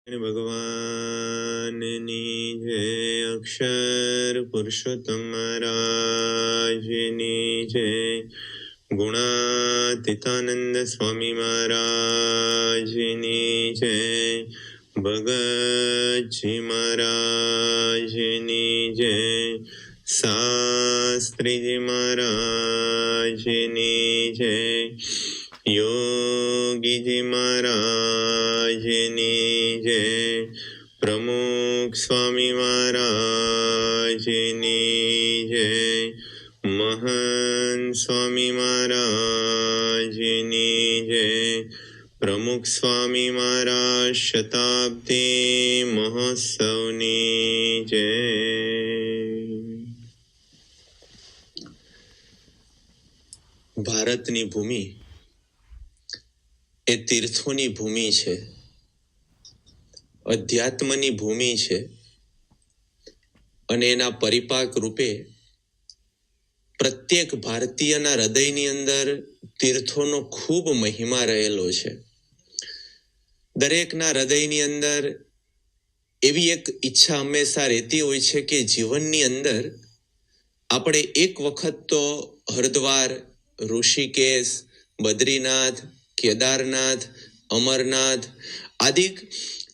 ભગવાનની જય, અક્ષર પુરુષોત્તમ મહારાજની જય, ગુણાતીતાનંદ સ્વામી મહારાજની જય, ભગતજી મહારાજની જય, શાસ્ત્રીજી મહારાજની જય, યોગીજી મહારાજની જય, પ્રમુખ સ્વામી મહારાજની જય, મહંત સ્વામી મહારાજની જય, પ્રમુખ સ્વામી મહારાજ શતાબ્દી મહોત્સવની જય. ભારતની ભૂમિ એ તીર્થોની ભૂમિ છે, અધ્યાત્મની ભૂમિ છે, અને એના પરિપાક રૂપે પ્રત્યેક ભારતીયના હૃદયની અંદર તીર્થોનો ખૂબ મહિમા રહેલો છે. દરેકના હૃદયની અંદર એવી એક ઈચ્છા હંમેશા રહેતી હોય છે કે જીવનની અંદર આપણે એક વખત તો હરિદ્વાર, ઋષિકેશ, બદ્રીનાથ, કેદારનાથ, અમરનાથ આદિ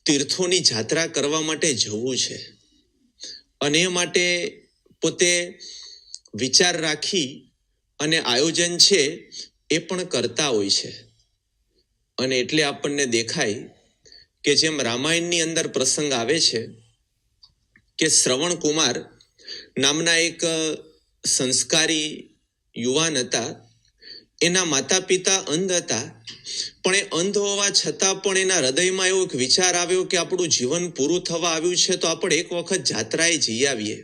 તીર્થોની જાત્રા કરવા માટે જવું છે, અને એ માટે પોતે વિચાર રાખી અને આયોજન છે એ પણ કરતા હોય છે. અને એટલે આપણને દેખાય કે જેમ રામાયણની અંદર પ્રસંગ આવે છે કે શ્રવણ કુમાર નામના એક સંસ્કારી યુવાન હતા. એના માતા પિતા અંધ હતા, પણ એ અંધ હોવા છતાં પણ એના હૃદયમાં એવો એક વિચાર આવ્યો કે આપણું જીવન પૂરું થવા આવ્યું છે તો આપણે એક વખત જાત્રાએ જઈ આવીએ.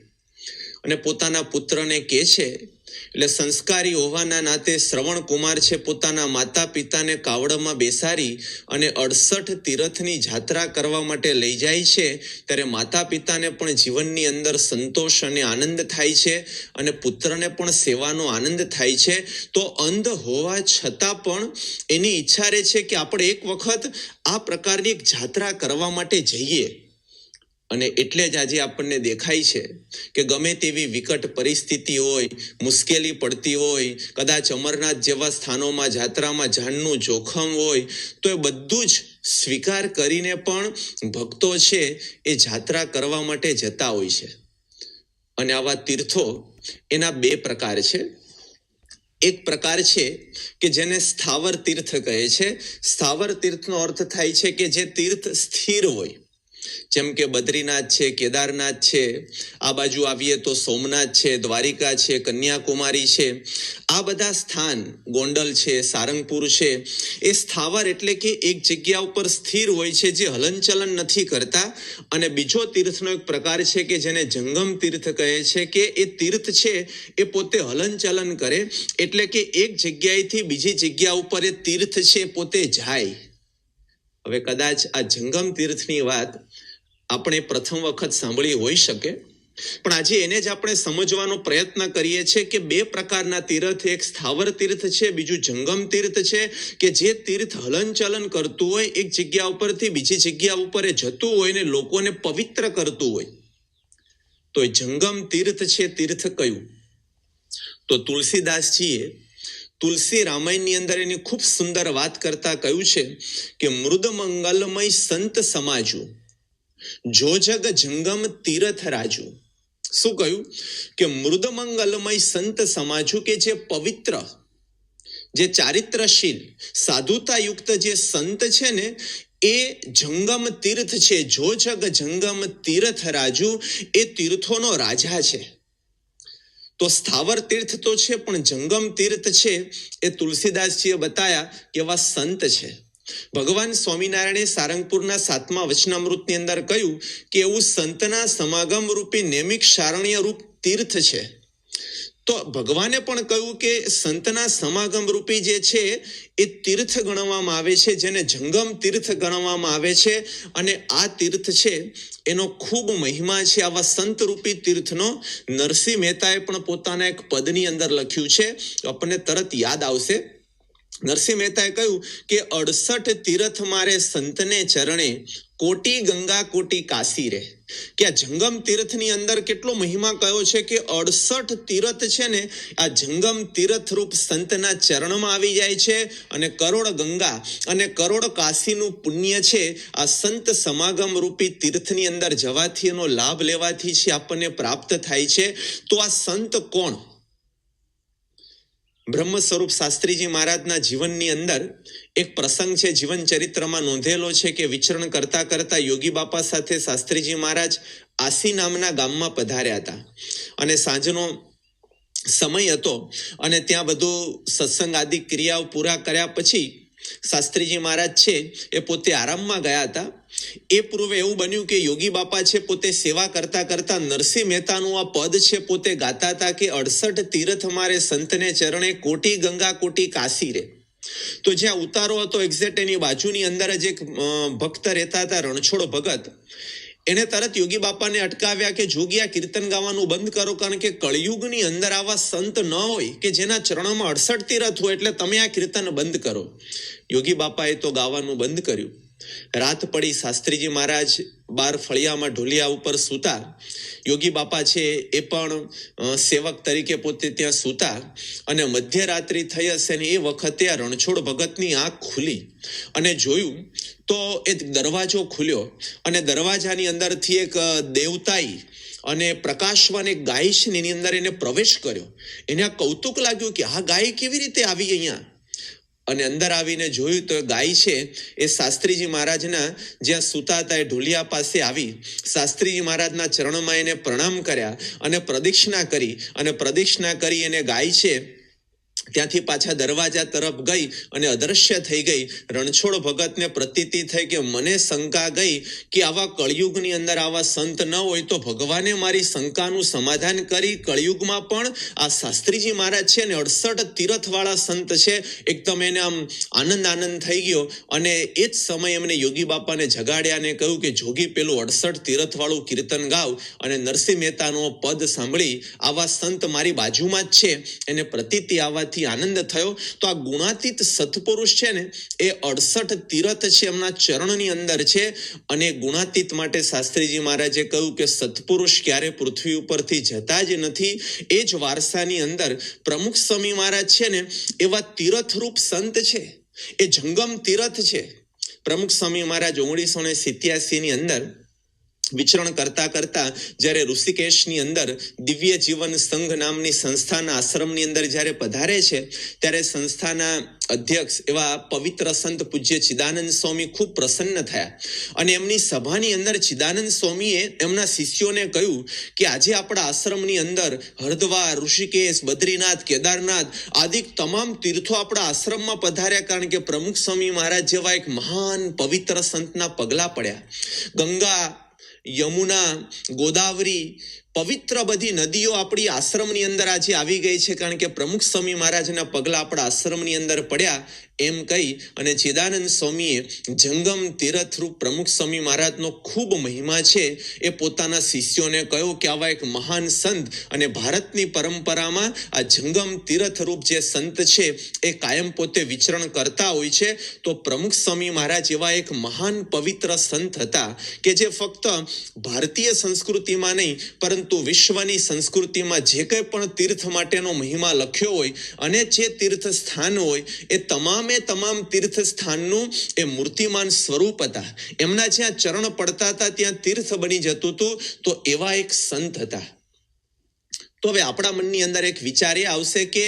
અને પોતાના પુત્રને કહે છે. એટલે સંસ્કારી હોવાના નાતે શ્રવણ કુમાર છે પોતાના માતા પિતાને કાવડમાં બેસાડી અને 68 તીર્થની જાત્રા કરવા માટે લઈ જાય છે. ત્યારે માતા પિતાને પણ જીવનની અંદર સંતોષ અને આનંદ થાય છે, અને પુત્રને પણ સેવાનો આનંદ થાય છે. તો અંધ હોવા છતાં પણ એની ઈચ્છા રહે છે કે આપણે એક વખત આ પ્રકારની એક જાત્રા કરવા માટે જઈએ. અને એટલે જ આજે આપણને દેખાય છે કે ગમે તેવી વિકટ પરિસ્થિતિ હોય, મુશ્કેલી પડતી હોય, કદાચ અમરનાથ જેવા સ્થાનોમાં જાત્રામાં જાનનું જોખમ હોય, તો એ બધું જ સ્વીકાર કરીને પણ ભક્તો છે એ જાત્રા કરવા માટે જતા હોય છે. અને આવા તીર્થો એના બે પ્રકાર છે. એક પ્રકાર છે કે જેને સ્થાવર તીર્થ કહે છે. સ્થાવર તીર્થનો અર્થ થાય છે કે જે તીર્થ સ્થિર હોય, જેમ કે બદ્રીનાથ છે, કેદારનાથ છે, આ બાજુ આવીએ તો સોમનાથ છે, દ્વારિકા છે, કન્યાકુમારી છે, આ બધા સ્થાન, ગોંડલ છે, સારંગપુર છે, એ સ્થાવર એટલે કે એક જગ્યા ઉપર સ્થિર હોય છે, જે હલનચલન નથી કરતા. અને બીજો તીર્થનો એક પ્રકાર છે કે જેને જંગમ તીર્થ કહે છે, કે એ તીર્થ છે એ પોતે હલનચલન કરે, એટલે કે એક જગ્યાએથી બીજી જગ્યા ઉપર એ તીર્થ છે પોતે જાય. હવે કદાચ આ જંગમ તીર્થની વાત આપણે પ્રથમ વખત સાંભળી હોઈ શકે, પણ આજે એને જ આપણે સમજવાનો પ્રયત્ન કરીએ છીએ કે બે પ્રકારના તીર્થ, એક સ્થાવર તીર્થ છે, બીજું જંગમ તીર્થ છે, કે જે તીર્થ હલનચલન કરતું હોય, એક જગ્યા ઉપરથી બીજી જગ્યા ઉપર એ જતું હોય ને લોકોને પવિત્ર કરતું હોય. તો એ જંગમ તીર્થ છે. તીર્થ કયું? તો તુલસીદાસજીએ તુલસી રામાયણની અંદર એની ખૂબ સુંદર વાત કરતા કહ્યું છે કે મૃદ મંગલમય સંત સમાજુ, જો જગ જંગમ તીર્થ રાજુ. શું કહ્યું? કે મૃદ મંગલમય સંત સમાજુ, કે જે પવિત્ર, જે ચારિત્રશીલ, સાધુતાયુક્ત જે સંત છે ને એ જંગમ તીર્થ છે. જો જગ જંગમ તીર્થ રાજુ, એ તીર્થોનો રાજા છે. તો સ્થાવર તીર્થ તો છે, પણ જંગમ તીર્થ છે એ તુલસીદાસજીએ બતાયા કે એવા સંત છે. ભગવાન સ્વામિનારાયણે સારંગપુરના 7મા વચનામૃતની અંદર કહ્યું કે એવું સંતના સમાગમ રૂપી નેમિક શારણ્ય રૂપ તીર્થ છે. તો ભગવાને પણ કહ્યું કે સંતના સમાગમ રૂપી જે છે એ તીર્થ ગણવામાં આવે છે, જેને જંગમ તીર્થ ગણવામાં આવે છે. અને આ તીર્થ છે એનો ખૂબ મહિમા છે. આવા સંત રૂપી તીર્થનો નરસિંહ મહેતાએ પણ પોતાના એક પદની અંદર લખ્યું છે, આપણને તરત યાદ આવશે. નરસિંહ મહેતાએ કહ્યું કે 68 તીર્થ મારે સંતને ચરણે, કોટી ગંગા કોટી કાશી રે, કે આ જંગમ તીર્થની અંદર કેટલો મહિમા કયો છે કે 68 તીર્થ છે ને આ જંગમ તીર્થ રૂપ સંતના ચરણમાં આવી જાય છે, અને કરોડ ગંગા અને કરોડ કાશીનું પુણ્ય છે આ સંત સમાગમ રૂપી તીર્થની અંદર જવાથી એનો લાભ લેવાથી છે આપણને પ્રાપ્ત થાય છે. તો આ સંત કોણ? બ્રહ્મ સ્વરૂપ શાસ્ત્રીજી મહારાજના જીવનની અંદર એક પ્રસંગ છે, જીવન ચરિત્રમાં નોંધેલો છે કે વિચરણ કરતા કરતા યોગી બાપા સાથે શાસ્ત્રીજી મહારાજ આસી નામના ગામમાં પધાર્યા હતા, અને સાંજનો સમય હતો, અને ત્યાં બધું સત્સંગ આદિ ક્રિયાઓ પૂરા કર્યા પછી શાસ્ત્રીજી મહારાજ છે એ પોતે આરામમાં ગયા હતા. એ પૂર્વે એવું બન્યું કે યોગી બાપા છે પોતે સેવા કરતા કરતા નરસિંહ મહેતાનું આ પદ છે પોતે ગાતા હતા કે 68 તીર્થ મારે સંતને ચરણે, કોટી ગંગા કોટી કાશી રે. તો જ્યાં ઉતારો હતો એક્ઝેક્ટ એની બાજુની અંદર જ એક ભક્ત રહેતા હતા, રણછોડ ભગત. એને તરત યોગી બાપાને અટકાવ્યા કે જોગી આ કીર્તન ગાવાનું બંધ કરો, કારણ કે કળિયુગની અંદર આવા સંત ન હોય કે જેના ચરણોમાં 68 તીર્થ હોય, એટલે તમે આ કીર્તન બંધ કરો. યોગી બાપાએ તો ગાવાનું બંધ કર્યું. રાત પડી, શાસ્ત્રીજી મહારાજ બાર ફળિયામાં ઢોલિયા ઉપર સૂતા. યોગી બાપા છે એ પણ સેવક તરીકે પોતે ત્યાં સૂતા, અને મધ્યરાત્રિ થઈ હશે ને એ વખતે આ રણછોડ ભગતની આંખ ખુલી અને જોયું તો એ દરવાજો ખુલ્યો, અને દરવાજાની અંદરથી એક દેવતાઈ અને પ્રકાશવાન એક ગાય છે એની અંદર એને પ્રવેશ કર્યો. એને આ કૌતુક લાગ્યું કે આ ગાય કેવી રીતે આવી અહીંયા, અને અંદર આવીને જોયું તો ગાય છે એ શાસ્ત્રીજી મહારાજના જ્યાં સૂતા હતા એ ઢોલિયા પાસે આવી શાસ્ત્રીજી મહારાજના ચરણમાં એને પ્રણામ કર્યા અને પ્રદક્ષિણા કરી એને ગાય છે ત્યાંથી પાછા દરવાજા તરફ ગઈ અને અદ્રશ્ય થઈ ગઈ. રણછોડ ભગતને પ્રતીતિ થઈ કે મને શંકા ગઈ કે આવા કળિયુગની અંદર આવા સંત ન હોય તો ભગવાને મારી શંકાનું સમાધાન કરી. કળિયુગમાં પણ આ શાસ્ત્રીજી મહારાજ છે ને 68 તીર્થવાળા સંત છે. એકદમ એને આમ આનંદ થઈ ગયો, અને એ જ સમયે એમને યોગી બાપાને જગાડ્યા ને કહ્યું કે જોગી પેલું 68 તીર્થવાળું કીર્તન ગાવ, અને નરસિંહ મહેતાનો પદ સાંભળી આવા સંત મારી બાજુમાં જ છે, એને પ્રતીતિ આવવાથી આનંદ થયો. તો આ ગુણાતીત સત્પુરુષ છે ને એ 68 તીર્થ છે એમના ચરણની અંદર છે, અને ગુણાતીત માટે શાસ્ત્રીજી મહારાજે કહ્યું કે સત્પુરુષ ક્યારે પૃથ્વી ઉપરથી જતા જ નથી. એ જ વારસાની અંદર પ્રમુખ સ્વામી મહારાજ છે ને એવા તીર્થરૂપ સંત છે, એ જંગમ તીર્થ છે. પ્રમુખ સ્વામી મહારાજ 1987 ની અંદર વિચરણ કરતા કરતા જ્યારે ઋષિકેશની અંદર દિવ્ય જીવન સંઘ નામની સંસ્થાના આશ્રમની અંદર જ્યારે પધારે છે, ત્યારે સંસ્થાના અધ્યક્ષ એવા પવિત્ર સંત પૂજ્ય ચિદાનંદ સ્વામી ખૂબ પ્રસન્ન થયા, અને એમની સભાની અંદર ચિદાનંદ સ્વામીએ એમના શિષ્યોને કહ્યું કે આજે આપણા આશ્રમની અંદર હરિદ્વાર, ઋષિકેશ, બદ્રીનાથ, કેદારનાથ આદિ તમામ તીર્થો આપણા આશ્રમમાં પધાર્યા, કારણ કે પ્રમુખ સ્વામી મહારાજ જેવા એક મહાન પવિત્ર સંતના પગલા પડ્યા. ગંગા, યમુના, ગોદાવરી, પવિત્ર બધી નદીઓ આપણી આશ્રમની અંદર આજે આવી ગઈ છે, કારણ કે પ્રમુખ સ્વામી મહારાજના પગલા આપણા આશ્રમની અંદર પડ્યા. એમ કહી અને ચિદાનંદ સ્વામીએ જંગમ તીર્થરૂપ પ્રમુખ સ્વામી મહારાજનો ખૂબ મહિમા છે એ પોતાના શિષ્યોને કહ્યું કે આવા એક મહાન સંત, અને ભારતની પરંપરામાં આ જંગમ તીર્થરૂપ જે સંત છે એ કાયમ પોતે વિચરણ કરતા હોય છે. તો પ્રમુખ સ્વામી મહારાજ એવા એક મહાન પવિત્ર સંત હતા કે જે ફક્ત ભારતીય સંસ્કૃતિમાં નહીં પરંતુ વિશ્વની સંસ્કૃતિમાં જે કંઈ પણ તીર્થ માટેનો મહિમા લખ્યો હોય, અને જે તીર્થ સ્થાન હોય એ તમામ તીર્થ સ્થાનનું એ મૂર્તિમાન સ્વરૂપ હતા. એમના જ્યાં ચરણ પડતા હતા ત્યાં તીર્થ બની જતું હતું. તો એવા એક સંત હતા. તો હવે આપણા મનની અંદર એક વિચાર એ આવશે કે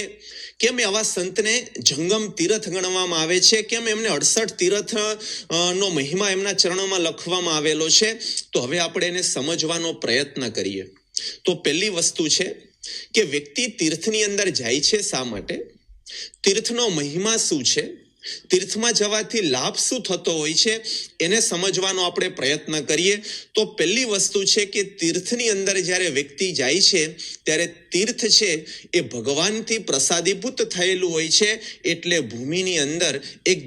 કેમ આવા સંતને જંગમ તીર્થ ગણવામાં આવે છે, કેમ એમને 68 તીર્થ નો મહિમા એમના ચરણોમાં લખવામાં આવેલો છે. તો હવે આપણે એને સમજવાનો પ્રયત્ન કરીએ. તો પહેલી વસ્તુ છે કે વ્યક્તિ તીર્થની અંદર જાય છે શા માટે, તીર્થનો મહિમા શું છે, તીર્થમાં જવાથી લાભ શું થતો હોય છે, એને સમજવાનો આપણે પ્રયત્ન કરીએ. તો પહેલી વસ્તુ છે કે તીર્થની અંદર જ્યારે વ્યક્તિ જાય છે ત્યારે તીર્થ છે એ ભગવાનથી પ્રસાદીભૂત થયેલું હોય છે, એટલે ભૂમિની અંદર એક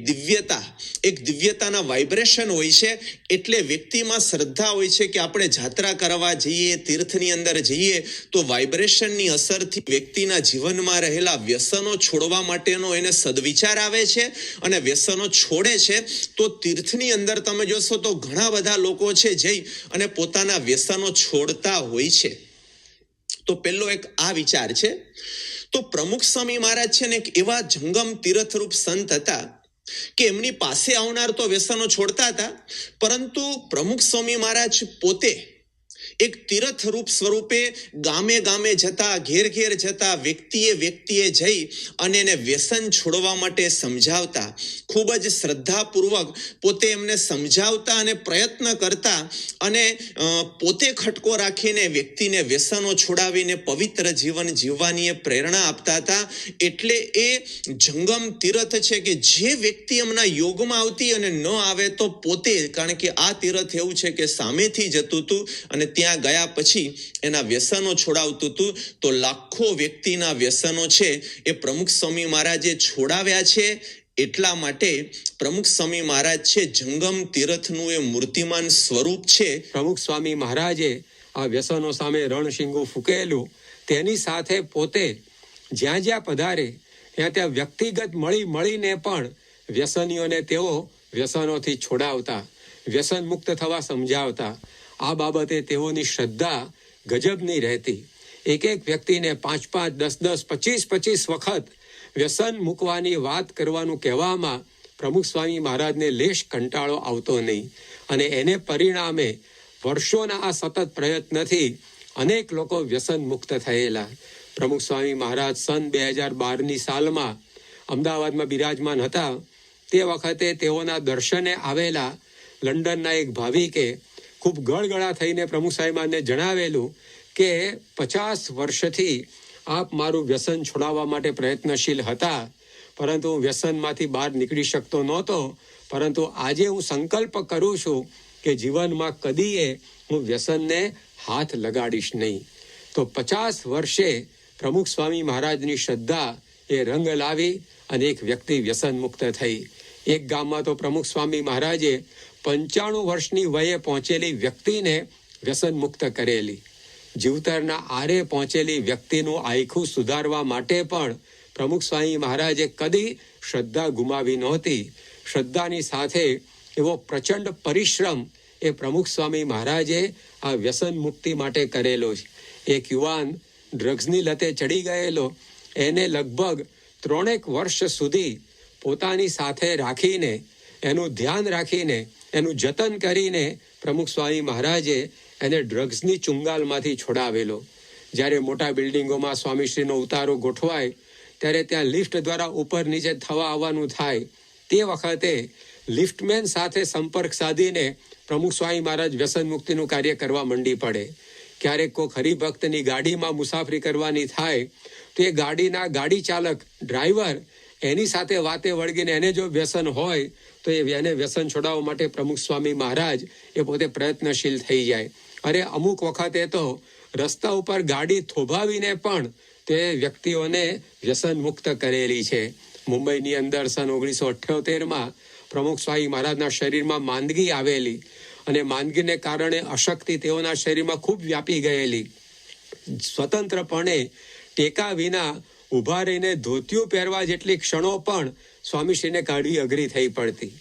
દિવ્યતાના વાઇબ્રેશન હોય છે. એટલે વ્યક્તિમાં શ્રદ્ધા હોય છે કે આપણે જાત્રા કરવા જઈએ, તીર્થની અંદર જઈએ તો વાઇબ્રેશનની અસરથી વ્યક્તિના જીવનમાં રહેલા વ્યસનો છોડવા માટેનો એને સદવિચાર આવે છે, અને વ્યસનો છોડે છે, તો તીર્થની અંદર તમે જોશો તો ઘણા બધા લોકો છે જઈ અને પોતાના વ્યસનો છોડતા હોય છે. તો પહેલો એક આ વિચાર છે. તો પ્રમુખ સ્વામી મહારાજ છે ને એક એવા જંગમ તીર્થરૂપ સંત હતા કે એમની પાસે આવનાર તો વ્યસનો છોડતા હતા, પરંતુ પ્રમુખ સ્વામી મહારાજ પોતે એક તીર્થરૂપ સ્વરૂપે ગામે ગામે જતા, ઘેર ઘેર જતા, વ્યક્તિએ જઈ અને એને વ્યસન છોડવા માટે સમજાવતા, ખૂબ જ શ્રદ્ધાપૂર્વક પોતે એમને સમજાવતા અને પ્રયત્ન કરતા, અને પોતે ખટકો રાખીને વ્યક્તિને વ્યસનો છોડાવીને પવિત્ર જીવન જીવવાની એ પ્રેરણા આપતા હતા. એટલે એ જંગમ તીર્થ છે કે જે વ્યક્તિ એમના યોગમાં આવતી અને ન આવે તો પોતે, કારણ કે આ તીર્થ એવું છે કે સામેથી જતું હતું અને ત્યાં ગયા પછી એના વ્યસનો છોડાવતું હતું. તો લાખો વ્યક્તિના વ્યસનો છે એ પ્રમુખ સ્વામી મહારાજે છોડાવ્યા છે. એટલા માટે પ્રમુખ સ્વામી મહારાજ છે જંગમ તીર્થનું એ મૂર્તિમાન સ્વરૂપ છે. પ્રમુખ સ્વામી મહારાજે આ વ્યસનો સામે રણશીંગું ફૂંકેલું, તેની સાથે પોતે જ્યાં જ્યાં પધારે ત્યાં વ્યક્તિગત મળીને પણ વ્યસનીઓને તેઓ વ્યસનોથી છોડાવતા, વ્યસન મુક્ત થવા સમજાવતા. આ બાબતે તેઓની શ્રદ્ધા ગજબની રહેતી. એક વ્યક્તિને 5, 10, 25 વખત વ્યસન મૂકવાની વાત કરવાનું કહેવામાં પ્રમુખ સ્વામી મહારાજને લેશ કંટાળો આવતો નહીં, અને એને પરિણામે વર્ષોના આ સતત પ્રયત્નથી અનેક લોકો વ્યસન મુક્ત થયેલા. પ્રમુખ સ્વામી મહારાજ સન 2012ની સાલમાં અમદાવાદમાં બિરાજમાન હતા. તે વખતે તેઓના દર્શને આવેલા લંડનના એક ભાવિકે ખૂબ ગળગળા થઈને પ્રમુખ સ્વામી મહારાજને જણાવેલું કે 50 વર્ષથી આપ મારું વ્યસન છોડાવવા માટે પ્રયત્નશીલ હતા, પરંતુ હું વ્યસનમાંથી બહાર નીકળી શકતો નહોતો, પરંતુ આજે હું સંકલ્પ કરું છું કે જીવનમાં કદીએ હું વ્યસનને હાથ લગાડીશ નહીં. તો 50 વર્ષે પ્રમુખ સ્વામી મહારાજની શ્રદ્ધા એ રંગ લાવી અને એક વ્યક્તિ વ્યસન મુક્ત થઈ. એક ગામમાં તો પ્રમુખ સ્વામી મહારાજે 95 વર્ષની વયે પહોંચેલી વ્યક્તિને વ્યસન મુક્ત કરેલી. જીવતરના આરે પહોંચેલી વ્યક્તિનું આયખું સુધારવા માટે પણ પ્રમુખ સ્વામી મહારાજે કદી શ્રદ્ધા ગુમાવી નહોતી. શ્રદ્ધાની સાથે એવો પ્રચંડ પરિશ્રમ એ પ્રમુખ સ્વામી મહારાજે આ વ્યસન મુક્તિ માટે કરેલો છે. એક યુવાન ડ્રગ્સની લતે ચડી ગયેલો, એને લગભગ 3 વર્ષ સુધી પોતાની સાથે રાખીને, એનું ધ્યાન રાખીને, એનું જતન કરીને પ્રમુખ સ્વામી મહારાજે એને ડ્રગ્સની ચુંગાલમાંથી છોડાવેલો. જ્યારે મોટા બિલ્ડિંગોમાં સ્વામીશ્રીનો ઉતારો ગોઠવાય ત્યારે ત્યાં લિફ્ટ દ્વારા ઉપર નીચે થવા આવવાનું થાય. તે વખતે લિફ્ટમેન સાથે સંપર્ક સાધીને પ્રમુખ સ્વામી મહારાજ વ્યસન મુક્તિનું કાર્ય કરવા મંડી પડે. ક્યારેક કોઈ હરિભક્તની ગાડીમાં મુસાફરી કરવાની થાય તો એ ગાડીના ગાડી ચાલક, ડ્રાઈવર એની સાથે વાતે વળગીને એને જો વ્યસન હોય તો એને વ્યસન છોડાવવા માટે પ્રમુખ સ્વામી મહારાજ એ પોતે પ્રયત્નશીલ થઈ જાય. અરે અમુક વખતે તો રસ્તા ઉપર ગાડી થોભાવીને પણ તે વ્યક્તિઓને વ્યસન મુક્ત કરેલી છે. મુંબઈની અંદર સન 1978માં પ્રમુખ સ્વામી મહારાજના શરીરમાં માંદગી આવેલી, અને માંદગીને કારણે અશક્તિ તેઓના શરીરમાં ખૂબ વ્યાપી ગયેલી. સ્વતંત્રપણે ટેકા વિના ઊભા રહીને ધોતિયું પહેરવા જેટલી ક્ષણો પણ સ્વામીશ્રીને કાઢવી અઘરી થઈ પડતી.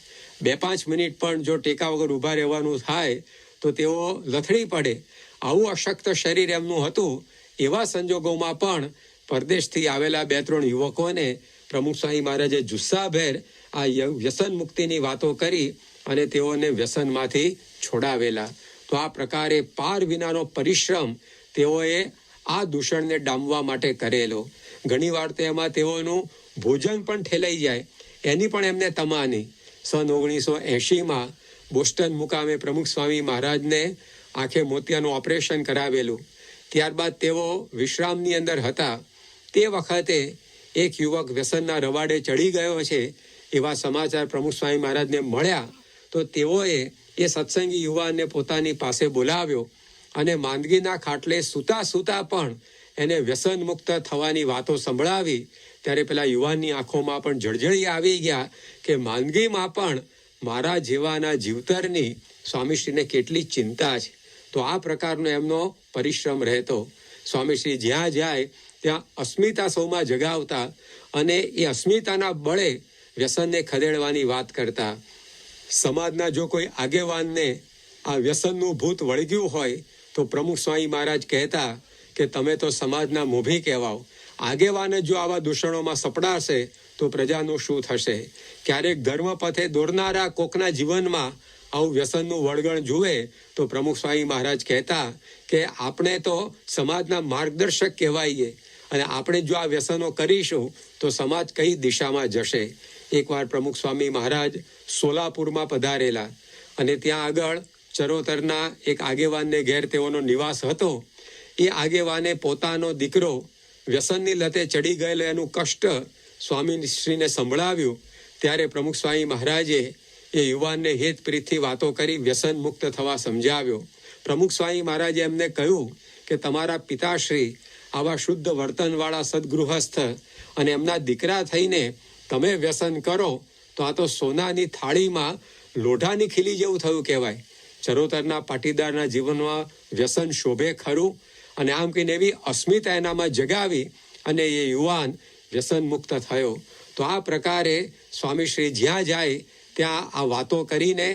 2-5 મિનિટ પણ જો ટેકા વગર ઊભા રહેવાનું થાય તો તેઓ લથડી પડે. આવું અશક્ત શરીર એમનું હતું. એવા સંજોગોમાં પણ પરદેશથી આવેલા 2-3 યુવકોને પ્રમુખ સ્વામી મહારાજે જુસ્સાભેર આ વ્યસન મુક્તિની વાતો કરી અને તેઓને વ્યસનમાંથી છોડાવેલા. તો આ પ્રકારે પાર વિનાનો પરિશ્રમ તેઓએ આ દૂષણને ડામવા માટે કરેલો. ઘણીવાર તો એમાં તેઓનું ભોજન પણ ઠેલાઈ જાય એની પણ એમને તમાની. સન 1980માં બોસ્ટન મુકામે પ્રમુખ સ્વામી મહારાજને આંખે મોતિયાનું ઓપરેશન કરાવેલું. ત્યારબાદ તેઓ વિશ્રામની અંદર હતા. તે વખતે એક યુવક વ્યસનના રવાડે ચડી ગયો છે એવા સમાચાર પ્રમુખ સ્વામી મહારાજને મળ્યા. તો તેઓએ એ સત્સંગી યુવાનને પોતાની પાસે બોલાવ્યો અને માંદગીના ખાટલે સૂતા પણ એને વ્યસન મુક્ત થવાની વાતો સંભળાવી. ત્યારે પેલા યુવાનની આંખોમાં પણ જળજળી આવી ગયા કે માંદગીમાં પણ મારા જેવાના જીવતરની સ્વામીશ્રીને કેટલી ચિંતા છે. તો આ પ્રકારનો એમનો પરિશ્રમ રહેતો. સ્વામીશ્રી જ્યાં જાય ત્યાં અસ્મિતા સૌમાં જગાવતા, અને એ અસ્મિતાના બળે વ્યસનને ખદેડવાની વાત કરતા. સમાજના જો કોઈ આગેવાનને આ વ્યસનનું ભૂત વળગ્યું હોય તો પ્રમુખ સ્વામી મહારાજ કહેતા કે તમે તો સમાજના મોભી કહેવાઓ. આગેવાન જો આવા દૂષણોમાં સપડાશે તો પ્રજાનું શું થશે? ક્યારેક ધર્મ પથે દોરનારા કોકના જીવનમાં આવું વ્યસનનું વળગણ જુએ તો પ્રમુખ સ્વામી મહારાજ કહેતા કે આપણે તો સમાજના માર્ગદર્શક કહેવાઈએ અને આપણે જો આ વ્યસનો કરીશું તો સમાજ કઈ દિશામાં જશે? એકવાર પ્રમુખ સ્વામી મહારાજ સોલાપુરમાં પધારેલા અને ત્યાં આગળ ચરોતરના એક આગેવાનને ઘેર તેઓનો નિવાસ હતો. એ આગેવાને પોતાનો દીકરો વ્યસનની લતે ચડી ગયેલો એનું કષ્ટ સ્વામીશ્રીને સંભળાવ્યું. ત્યારે પ્રમુખ સ્વામી મહારાજે એ યુવાનને હિતપ્રીતથી વાતો કરી વ્યસન મુક્ત થવા સમજાવ્યો. પ્રમુખ સ્વામી મહારાજે એમને કહ્યું કે તમારા પિતાશ્રી આવા શુદ્ધ વર્તનવાળા સદગૃહસ્થ અને એમના દીકરા થઈને તમે વ્યસન કરો તો આ તો સોનાની થાળીમાં લોઢાની ખીલી જેવું થયું કહેવાય. ચરોતરના પાટીદારના જીવનમાં વ્યસન શોભે ખરું? અને આમ કહીને એવી અસ્મિતા એનામાં જગાવી અને એ યુવાન વ્યસન મુક્ત થયો. તો આ પ્રકારે સ્વામીશ્રી જ્યાં જાય ત્યાં આ વાતો કરીને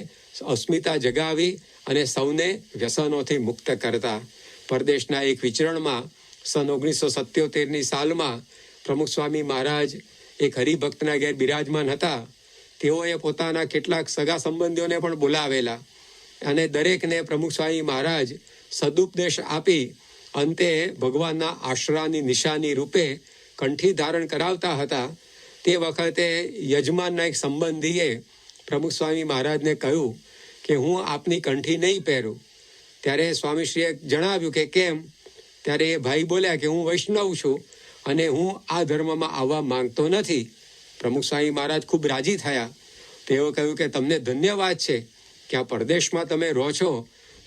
અસ્મિતા જગાવી અને સૌને વ્યસનોથી મુક્ત કરતા. પરદેશના એક વિચરણમાં સન 1977ની સાલમાં પ્રમુખ સ્વામી મહારાજ એક હરિભક્તના ઘેર બિરાજમાન હતા. તેઓએ પોતાના કેટલાક સગા સંબંધીઓને પણ બોલાવેલા અને દરેકને પ્રમુખ સ્વામી મહારાજ સદુપદેશ આપી અંતે ભગવાનના આશરાની નિશાની રૂપે કંઠી ધારણ કરાવતા હતા. તે વખતે યજમાનના એક સંબંધીએ પ્રમુખ સ્વામી મહારાજને કહ્યું કે હું આપની કંઠી નહીં પહેરું. ત્યારે સ્વામીશ્રીએ જણાવ્યું કે કેમ? ત્યારે એ ભાઈ બોલ્યા કે હું વૈષ્ણવ છું અને હું આ ધર્મમાં આવવા માંગતો નથી. પ્રમુખ સ્વામી મહારાજ ખૂબ રાજી થયા. તેઓ કહ્યું કે તમને ધન્યવાદ છે કે આ પરદેશમાં તમે રહો છો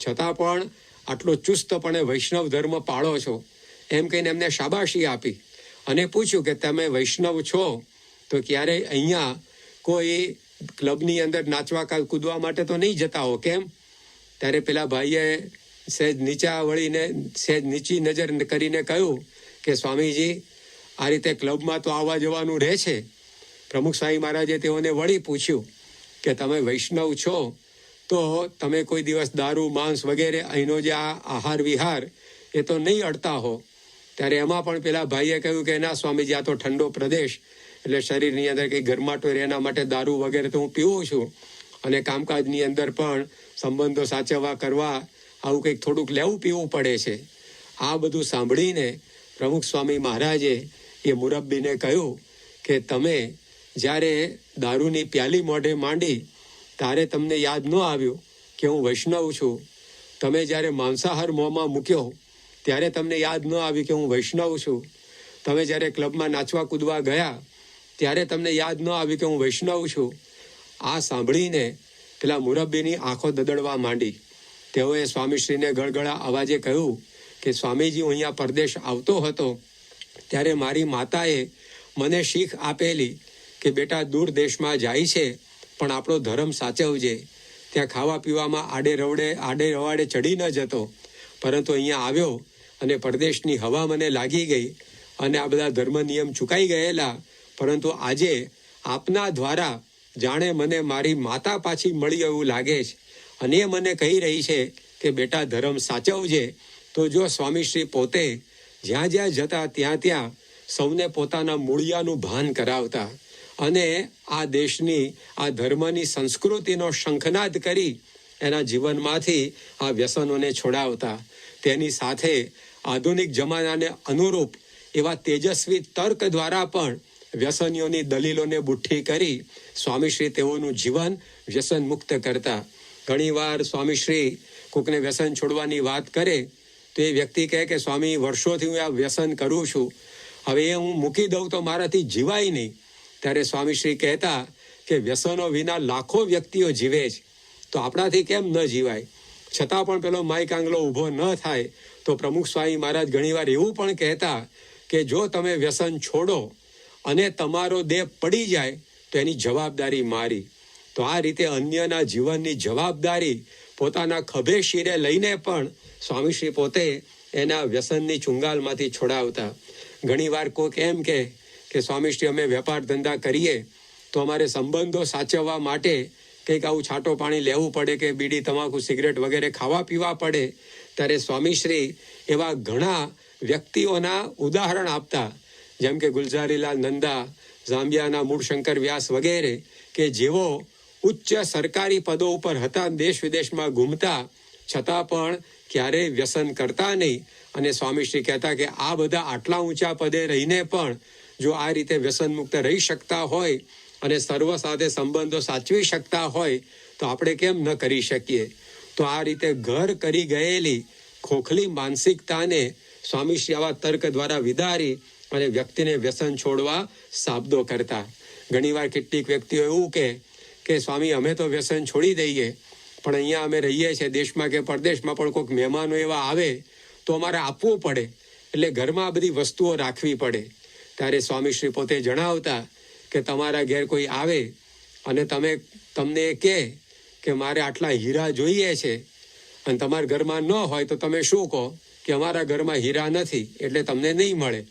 છતાં પણ આટલો ચુસ્તપણે વૈષ્ણવ ધર્મ પાળો છો. એમ કહીને એમને શાબાશી આપી અને પૂછ્યું કે તમે વૈષ્ણવ છો તો ક્યારેય અહીંયા કોઈ ક્લબની અંદર નાચવા કૂદવા માટે તો નહીં જતા હો, કેમ? ત્યારે પેલા ભાઈએ સહેજ નીચા વળીને સહેજ નીચી નજર કરીને કહ્યું કે સ્વામીજી આ રીતે ક્લબમાં તો આવવા જવાનું રહે છે. પ્રમુખ સ્વામી મહારાજે તેઓને વળી પૂછ્યું કે તમે વૈષ્ણવ છો તો તમે કોઈ દિવસ દારૂ માંસ વગેરે અહીંનો જે આ આહાર વિહાર એ તો નહીં અડતા હો? ત્યારે એમાં પણ પેલા ભાઈએ કહ્યું કે ના સ્વામીજી, આ તો ઠંડો પ્રદેશ એટલે શરીરની અંદર કંઈ ગરમાટો રહે એના માટે દારૂ વગેરે તો હું પીવું છું અને કામકાજની અંદર પણ સંબંધો સાચવવા કરવા આવું કંઈક થોડુંક લેવું પીવું પડે છે. આ બધું સાંભળીને પ્રમુખ સ્વામી મહારાજે એ મુરબ્બીને કહ્યું કે તમે જ્યારે દારૂની પ્યાલી મોઢે માંડી ત્યારે તમને યાદ ન આવ્યું કે હું વૈષ્ણવ છું? તમે જ્યારે માંસાહાર મોંમાં મૂક્યો ત્યારે તમને યાદ ન આવ્યું કે હું વૈષ્ણવ છું? તમે જ્યારે ક્લબમાં નાચવા કૂદવા ગયા ત્યારે તમને યાદ ન આવ્યું કે હું વૈષ્ણવ છું? આ સાંભળીને પેલા મુરબ્બીની આંખો દદડવા માંડી. તેઓએ સ્વામીશ્રીને ગળગળા અવાજે કહ્યું કે સ્વામીજી, હું અહીંયા પરદેશ આવતો હતો ત્યારે મારી માતાએ મને શીખ આપેલી કે બેટા દૂર દેશમાં જાય છે પણ આપણો ધર્મ સાચવજે. ત્યાં ખાવા પીવામાં આડે રવાડે ચડી ન જતો, પરંતુ અહીંયા આવ્યો અને પરદેશની હવા મને લાગી ગઈ અને આ બધા ધર્મ નિયમ ચૂકાઈ ગયેલા, પરંતુ આજે આપના દ્વારા જાણે મને મારી માતા પાછી મળી એવું લાગે છે અને એ મને કહી રહી છે કે બેટા ધર્મ સાચવજે. તો જો સ્વામીશ્રી પોતે જ્યાં જ્યાં જતા ત્યાં સૌને પોતાના મૂળિયાનું ભાન કરાવતા અને આ દેશની આ ધર્મની સંસ્કૃતિનો શંખનાદ કરી એના જીવનમાંથી આ વ્યસનોને છોડાવતા. તેની સાથે આધુનિક જમાનાને અનુરૂપ એવા તેજસ્વી તર્ક દ્વારા પણ વ્યસનીઓની દલીલોને બુઠ્ઠી કરી સ્વામીશ્રી તેઓનું જીવન વ્યસન મુક્ત કરતા. ઘણીવાર સ્વામીશ્રી કોકને વ્યસન છોડવાની વાત કરે તો એ વ્યક્તિ કહે કે સ્વામી, વર્ષોથી હું આ વ્યસન કરું છું, હવે એ હું મૂકી દઉં તો મારાથી જીવાય નહીં. ત્યારે સ્વામીશ્રી કહેતા કે વ્યસનો વિના લાખો વ્યક્તિઓ જીવે છે તો આપણાથી કેમ ન જીવાય? છતાં પણ પેલો માઇક આંગલો ઊભો ન થાય. તો પ્રમુખ સ્વામી મહારાજ ઘણીવાર એવું પણ કહેતા કે જો તમે વ્યસન છોડો અને તમારો દેહ પડી જાય તો એની જવાબદારી મારી. તો આ રીતે અન્યના જીવનની જવાબદારી પોતાના ખભે શિરે લઈને પણ સ્વામીશ્રી પોતે એના વ્યસનની ચુંગાલમાંથી છોડાવતા. ઘણીવાર કોઈક એમ કે સ્વામીશ્રી અમે વેપાર ધંધા કરીએ તો અમારે સંબંધો સાચવવા માટે કંઈક આવું છાંટો પાણી લેવું પડે કે બીડી તમાકુ સિગરેટ વગેરે ખાવા પીવા પડે, ત્યારે સ્વામીશ્રી એવા ઘણા વ્યક્તિઓના ઉદાહરણ આપતા, જેમ કે ગુલઝારીલાલ નંદા, ઝાંબિયાના મૂળશંકર વ્યાસ વગેરે, કે જેઓ ઉચ્ચ સરકારી પદો ઉપર હતા, દેશ વિદેશમાં ઘૂમતા, છતાં પણ ક્યારેય વ્યસન કરતા નહીં. અને સ્વામીશ્રી કહેતા કે આ બધા આટલા ઊંચા પદે રહીને પણ જો આ રીતે વ્યસન મુક્ત રહી શકતા હોય અને સર્વ સાથે સંબંધો સાચવી શકતા હોય તો આપણે કેમ ન કરી શકીએ. તો આ રીતે ઘર કરી ગયેલી ખોખલી માનસિકતાને સ્વામીશ્રી આવા તર્ક દ્વારા વિદારી અને વ્યક્તિને વ્યસન છોડવા શાબ્દો કરતા. ઘણીવાર કેટલીક વ્યક્તિઓ એવું કે સ્વામી અમે તો વ્યસન છોડી દઈએ, પણ અહીંયા અમે રહીએ છીએ દેશમાં કે પરદેશમાં, પણ કોઈક મહેમાનો એવા આવે તો અમારે આપવું પડે, એટલે ઘરમાં આ બધી વસ્તુઓ રાખવી પડે. ત્યારે સ્વામીશ્રી પોતે જણાવતા કે તમારા ઘેર કોઈ આવે અને તમને કહે કે મારે આટલા હીરા જોઈએ છે અને તમારા ઘરમાં ન હોય તો તમે શું કહો કે અમારા ઘરમાં હીરા નથી એટલે તમને નહીં મળે.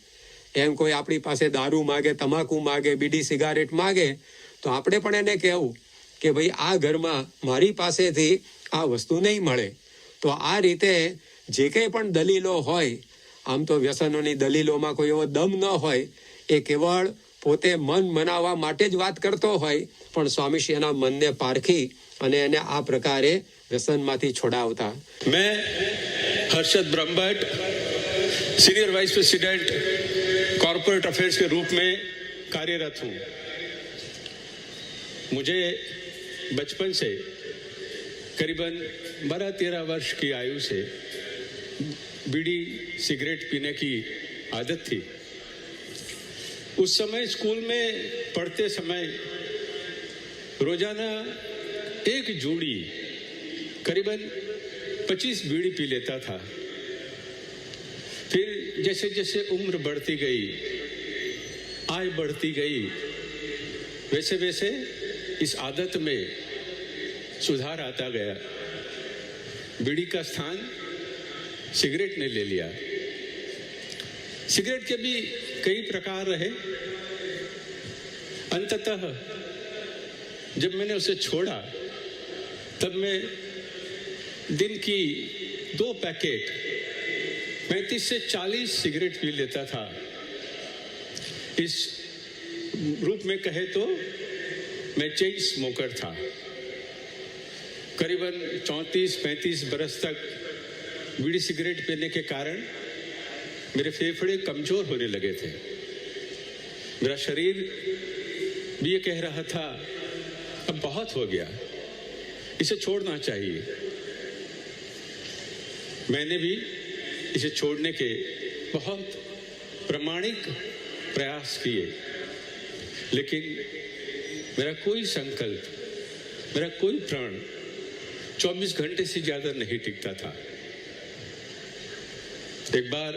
એમ કોઈ આપણી પાસે દારૂ માગે, તમાકુ માગે, બીડી સિગારેટ માગે તો આપણે પણ એને કહેવું કે ભાઈ આ ઘરમાં મારી પાસેથી આ વસ્તુ નહીં મળે. તો આ રીતે જે કંઈ પણ દલીલો હોય, આમ તો વ્યસનોની દલીલોમાં કોઈ એવો દમ ન હોય, એ કેવળ પોતે મન મનાવવા માટે જ વાત કરતો હોય, પણ સ્વામીશ્રી એના મનને પારખી અને એને આ પ્રકારે व्यसनમાંથી છોડાવતા. मैं Harshad Brahmbhatt, senior vice president corporate affairs के रूप में कार्यरत हूँ. मुझे बचपन से करीबन 12-13 वर्ष की आयु से बीड़ी सिगरेट पीने की आदत थी. उस समय स्कूल में पढ़ते समय रोजाना एक जोड़ी करीबन 25 बीड़ी पी लेता था. फिर जैसे जैसे उम्र बढ़ती गई, आय बढ़ती गई, वैसे वैसे इस आदत में सुधार आता गया. बीड़ी का स्थान सिगरेट ने ले लिया. सिगरेट के भी कई प्रकार रहे. अंततः जब मैंने उसे छोड़ा तब मैं दिन की 2 पैकेट 35 से 40 सिगरेट पी लेता था. इस रूप में कहे तो मैं चेन स्मोकर था. करीबन 34-35 बरस तक बीड़ी सिगरेट पीने के कारण मेरे फेफड़े कमजोर होने लगे थे. मेरा शरीर भी ये कह रहा था अब बहुत हो गया, इसे छोड़ना चाहिए. मैंने भी इसे छोड़ने के बहुत प्रामाणिक प्रयास किए, लेकिन मेरा कोई संकल्प, मेरा कोई प्रण 24 घंटे से ज्यादा नहीं टिकता था. एक बार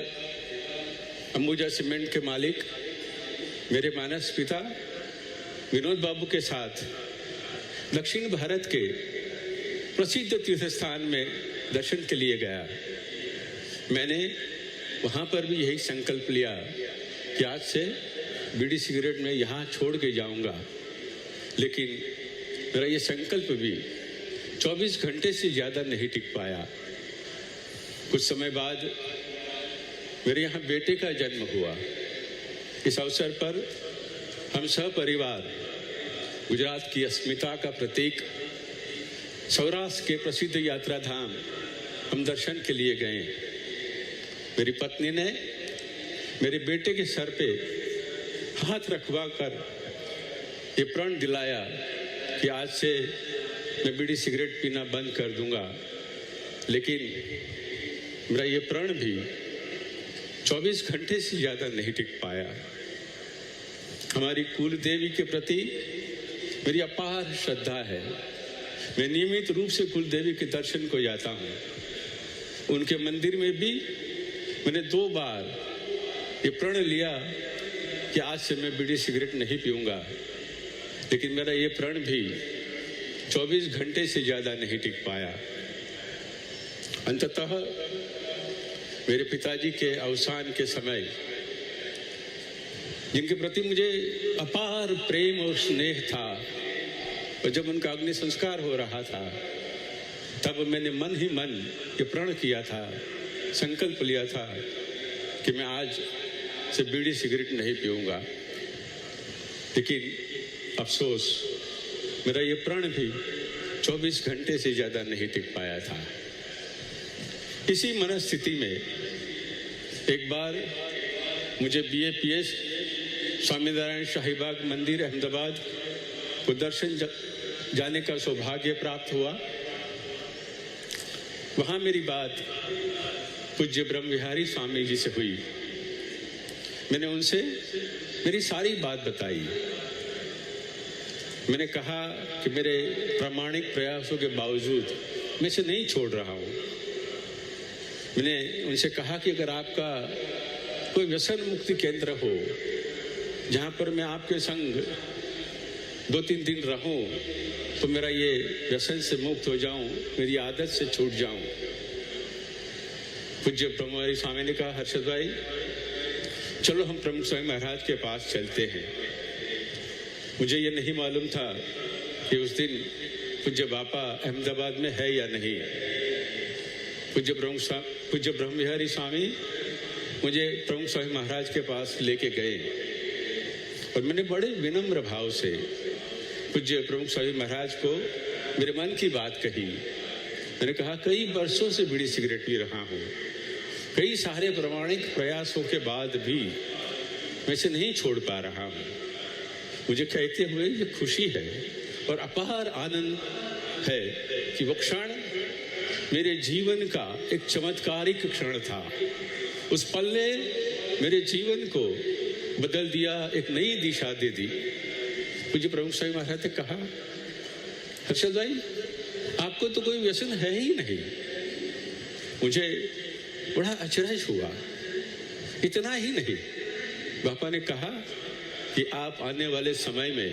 अंबुजा सीमेंट के मालिक मेरे मानस पिता विनोद बाबू के साथ दक्षिण भारत के प्रसिद्ध तीर्थ स्थान में दर्शन के लिए गया. मैंने वहाँ पर भी यही संकल्प लिया कि आज से बीड़ी सिगरेट में यहाँ छोड़ के जाऊँगा. लेकिन मेरा ये संकल्प भी 24 घंटे से ज़्यादा नहीं टिक पाया. कुछ समय बाद मेरे यहाँ बेटे का जन्म हुआ. इस अवसर पर हम सपरिवार गुजरात की अस्मिता का प्रतीक सौराष्ट्र के प्रसिद्ध यात्रा धाम हम दर्शन के लिए गए. मेरी पत्नी ने मेरे बेटे के सर पे हाथ रखवा कर ये प्रण दिलाया कि आज से मैं बीड़ी सिगरेट पीना बंद कर दूंगा. लेकिन मेरा ये प्रण भी 24 घंटे से ज़्यादा नहीं टिक पाया. हमारी कुल देवी के प्रति मेरी अपार श्रद्धा है. मैं नियमित रूप से कुल देवी के दर्शन को जाता हूँ. उनके मंदिर में भी मैंने 2 बार ये प्रण लिया कि आज से मैं बीड़ी सिगरेट नहीं पीऊँगा. लेकिन मेरा ये प्रण भी 24 घंटे से ज़्यादा नहीं टिक पाया. अंततः मेरे पिताजी के अवसान के समय जिनके प्रति मुझे अपार प्रेम और स्नेह था, और जब उनका अग्नि संस्कार हो रहा था तब मैंने मन ही मन ये प्रण किया था, संकल्प लिया था कि मैं आज से बीड़ी सिगरेट नहीं पीऊंगा। लेकिन अफसोस, मेरा ये प्रण भी 24 घंटे से ज्यादा नहीं टिक पाया था। इसी मनस्थिति में एक बार मुझे BAPS स्वामी नारायण शाहीबाग मंदिर अहमदाबाद को दर्शन जाने का सौभाग्य प्राप्त हुआ। वहां मेरी बात पूज्य ब्रह्म विहारी स्वामी जी से हुई। मैंने उनसे मेरी सारी बात बताई। मैंने कहा कि मेरे प्रामाणिक प्रयासों के बावजूद मैं इसे नहीं छोड़ रहा हूं। मैंने उनसे कहा कि अगर आपका कोई व्यसन मुक्ति केंद्र हो जहां पर मैं आपके संग 2-3 दिन रहूं तो मेरा ये व्यसन से मुक्त हो जाऊं, मेरी आदत से छूट जाऊं। पूज्य ब्रह्मविहारी स्वामी ने कहा, हर्षद भाई चलो हम प्रमुख स्वामी महाराज के पास चलते हैं। मुझे ये नहीं मालूम था कि उस दिन पूज्य बापा अहमदाबाद में है या नहीं। पूज्य ब्रह्मविहारी स्वामी मुझे प्रमुख स्वामी महाराज के पास लेके गए और मैंने बड़े विनम्र भाव से पूज्य प्रमुख स्वामी महाराज को मेरे मन की बात कही। मैंने कहा, कई वर्षों से बीड़ी सिगरेट पी रहा हूं, कई सारे प्रामाणिक प्रयासों के बाद भी मैं इसे नहीं छोड़ पा रहा हूं। मुझे कहते हुए ये खुशी है और अपार आनंद है कि वो क्षण मेरे जीवन का एक चमत्कारिक क्षण था। उस पल ने मेरे जीवन को बदल दिया, एक नई दिशा दे दी। मुझे प्रमुख स्वामी महाराज ने कहा, हर्षद भाई आपको तो कोई व्यसन है ही नहीं। मुझे बड़ा अचरज हुआ। इतना ही नहीं, बापा ने कहा कि आप आने वाले समय में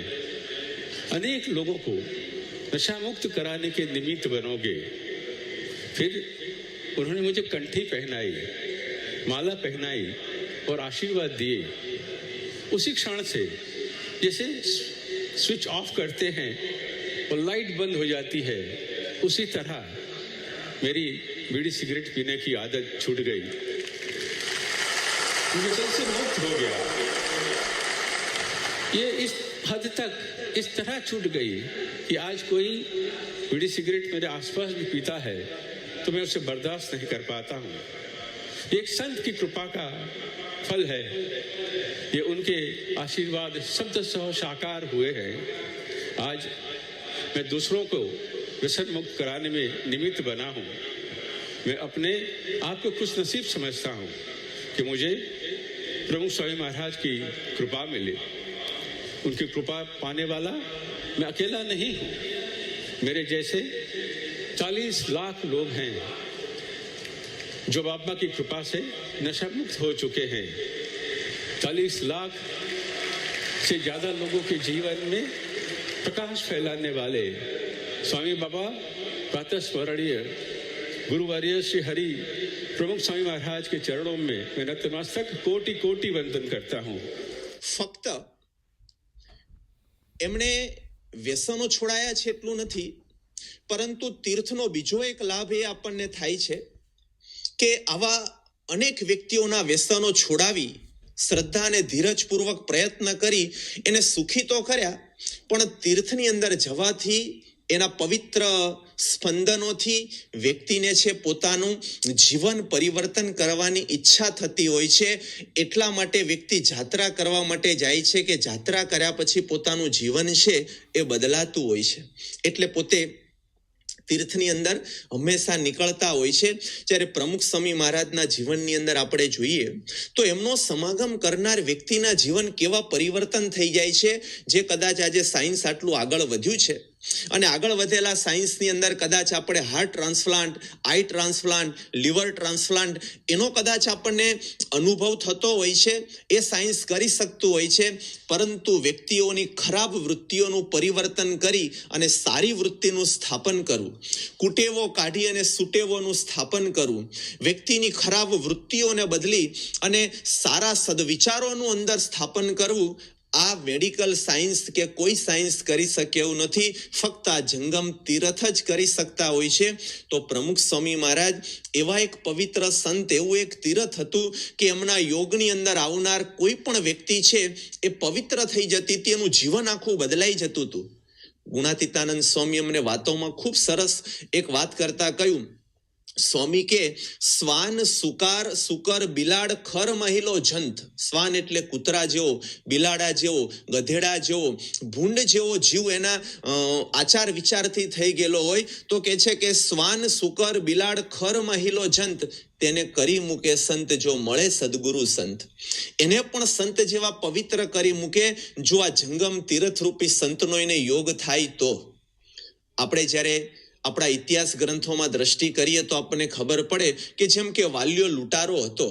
अनेक लोगों को नशा मुक्त कराने के निमित्त बनोगे। फिर उन्होंने मुझे कंठी पहनाई, माला पहनाई और आशीर्वाद दिए। उसी क्षण से जैसे स्विच ऑफ करते हैं और लाइट बंद हो जाती है, उसी तरह मेरी बीड़ी सिगरेट पीने की आदत छूट गई। व्यसन से मुक्त हो गया। ये इस हद तक इस तरह छूट गई कि आज कोई बीड़ी सिगरेट मेरे आसपास भी पीता है तो मैं उसे बर्दाश्त नहीं कर पाता हूँ। एक संत की कृपा का फल है। ये उनके आशीर्वाद शब्दशः साकार हुए हैं। आज मैं दूसरों को व्यसन मुक्त कराने में निमित्त बना हूँ। मैं अपने आप को खुश नसीब समझता हूँ कि मुझे प्रमुख स्वामी महाराज की कृपा मिली। उनकी कृपा पाने वाला मैं अकेला नहीं हूँ। मेरे जैसे 40 लाख लोग हैं जो बाबा की कृपा से नशा मुक्त हो चुके हैं। 40 लाख से ज्यादा लोगों के जीवन में प्रकाश फैलाने वाले स्वामी बाबा प्रातः स्मरणीय गुरुवर्य श्री हरि प्रमुख स्वामी महाराज के चरणों में मैं नतमस्तक कोटि कोटि वंदन करता हूं। ફક્ત એમણે વ્યસનો છોડાયા છે એટલું નથી, પરંતુ તીર્થનો બીજો એક લાભ એ આપણને થાય છે કે આવા અનેક વ્યક્તિઓના વ્યસનો છોડાવી શ્રદ્ધા અને ધીરજપૂર્વક પ્રયત્ન કરી એને સુખી તો કર્યા, પણ તીર્થની અંદર જવાથી એના પવિત્ર સ્પંદનોથી વ્યક્તિને છે પોતાનું જીવન પરિવર્તન કરવાની ઈચ્છા થતી હોય છે। એટલા માટે વ્યક્તિ જાત્રા કરવા માટે જાય છે કે જાત્રા કર્યા પછી પોતાનું જીવન છે એ બદલાતું હોય છે। એટલે પોતે તીર્થની અંદર હંમેશા નીકળતા હોય છે। જ્યારે પ્રમુખ સ્વામી મહારાજના જીવનની અંદર આપણે જોઈએ તો એમનો સમાગમ કરનાર વ્યક્તિના જીવન કેવા પરિવર્તન થઈ જાય છે, જે કદાચ આજે સાયન્સ આટલું આગળ વધ્યું છે અને આગળ વધેલા સાયન્સની અંદર કદાચ આપણે હાર્ટ ટ્રાન્સપ્લાન્ટ, આઈ ટ્રાન્સપ્લાન્ટ, લીવર ટ્રાન્સપ્લાન્ટ એનો કદાચ આપણને અનુભવ થતો હોય છે, એ સાયન્સ કરી શકતું હોય છે, પરંતુ વ્યક્તિઓની ખરાબ વૃત્તિઓનું પરિવર્તન કરી અને સારી વૃત્તિનું સ્થાપન કરવું, કુટેવો કાઢી અને સુટેવોનું સ્થાપન કરવું, વ્યક્તિની ખરાબ વૃત્તિઓને બદલી અને સારા સદવિચારોનું અંદર સ્થાપન કરવું, આ મેડિકલ સાયન્સ કે કોઈ સાયન્સ કરી શકે એવું નથી. ફક્ત આ જંગમ તીર્થ જ કરી શકતા હોય છે. તો પ્રમુખ સ્વામી મહારાજ એવા એક પવિત્ર સંત, એવું એક તીર્થ હતું કે એમના યોગની અંદર આવનાર કોઈ પણ વ્યક્તિ છે એ પવિત્ર થઈ જતી હતી, એનું જીવન આખું બદલાઈ જતું હતું. ગુણાતીતાનંદ સ્વામી અમને વાતોમાં ખૂબ સરસ એક વાત કરતા કહ્યું, સ્વામી કે શ્વાન સુકાર સુકર બિલાડ ખર મહિલો જંત. શ્વાન એટલે કૂતરા જેવો, બિલાડા જેવો, ગધેડા જેવો, ભૂંડ જેવો જીવ એના આચાર વિચારથી થઈ ગયેલો હોય તો કે છે કે શ્વાન સુકર બિલાડ ખર મહિલો જંત, તેને કરી મૂકે સંત જો મળે સદગુરુ સંત. એને પણ સંત જેવા પવિત્ર કરી મૂકે જો આ જંગમ તીર્થરૂપી સંતનો એને યોગ થાય તો. આપણે જ્યારે આપણા ઇતિહાસ ગ્રંથોમાં દ્રષ્ટિ કરીએ તો આપણને ખબર પડે કે જેમ કે વાલ્યો લૂંટારો હતો,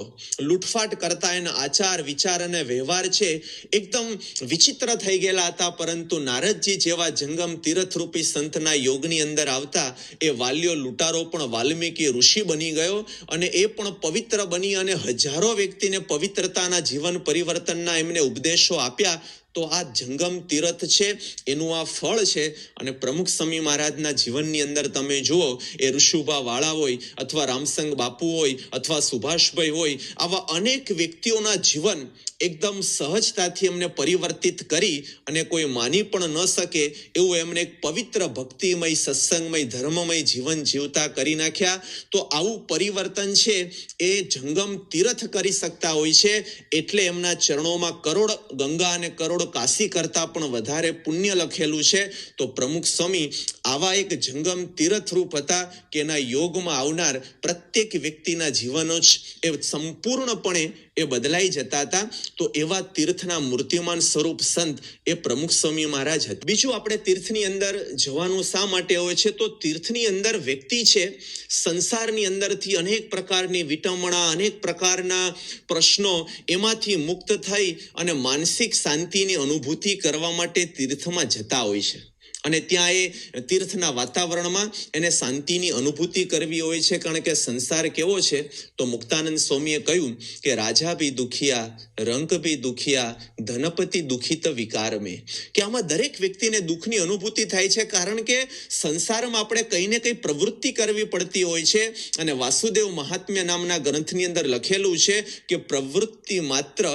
લૂંટફાટ કરતા એના આચાર વિચાર અને વ્યવહાર છે એકદમ વિચિત્ર થઈ ગયેલા હતા, પરંતુ નારદજી જેવા જંગમ તીર્થરૂપી સંતના યોગની અંદર આવતા એ વાલ્યો લૂંટારો પણ વાલ્મીકી ઋષિ બની ગયો અને એ પણ પવિત્ર બની અને હજારો વ્યક્તિને પવિત્રતાના જીવન પરિવર્તનના એમને ઉપદેશો આપ્યા. તો આ જંગમ તીર્થ છે એનું આ ફળ છે. અને પ્રમુખ સ્વામી મહારાજના જીવનની અંદર તમે જુઓ, એ ઋષુભા વાળા હોય અથવા રામસંગ બાપુ હોય અથવા સુભાષભાઈ હોય, આવા અનેક વ્યક્તિઓના જીવન એકદમ સહજતાથી એમને પરિવર્તિત કરી અને કોઈ માની પણ ન શકે એવું એમને એક પવિત્ર ભક્તિમય સત્સંગમય ધર્મમય જીવન જીવતા કરી નાખ્યા. તો આવું પરિવર્તન છે એ જંગમ તીર્થ કરી શકતા હોય છે. એટલે એમના ચરણોમાં કરોડ ગંગા અને કરોડ કાશી કરતા પણ વધારે પુણ્ય લખેલું છે. તો પ્રમુખ સ્વામી આવા એક જંગમ તીર્થરૂપ હતા કે એના યોગમાં આવનાર પ્રત્યેક વ્યક્તિના જીવનો જ એ સંપૂર્ણપણે એ બદલાઈ જતા હતા. તો એવા તીર્થના મૂર્તિમાન સ્વરૂપ સંત એ પ્રમુખ સ્વામી મહારાજ હતા. બીજું, આપણે તીર્થની અંદર જવાનું શા માટે હોય છે? તો તીર્થની અંદર વ્યક્તિ છે સંસારની અંદરથી અનેક પ્રકારની વિટમણા, અનેક પ્રકારના પ્રશ્નો એમાંથી મુક્ત થઈ અને માનસિક શાંતિની અનુભૂતિ કરવા માટે તીર્થમાં જતા હોય છે. અને ત્યાં એ તીર્થના વાતાવરણમાં એને શાંતિની અનુભૂતિ કરવી હોય છે. કારણ કે સંસાર કેવો છે? તો મુક્તાનંદ સ્વામીએ કહ્યું કે રાજા ભી દુખિયા, રંક ભી દુખિયા, ધનપતિ દુખિત વિકાર મેં. કે આમાં દરેક વ્યક્તિને દુઃખની અનુભૂતિ થાય છે, કારણ કે સંસારમાં આપણે કંઈ ને કંઈ પ્રવૃત્તિ કરવી પડતી હોય છે. અને વાસુદેવ મહાત્મ્ય નામના ગ્રંથની અંદર લખેલું છે કે પ્રવૃત્તિ માત્ર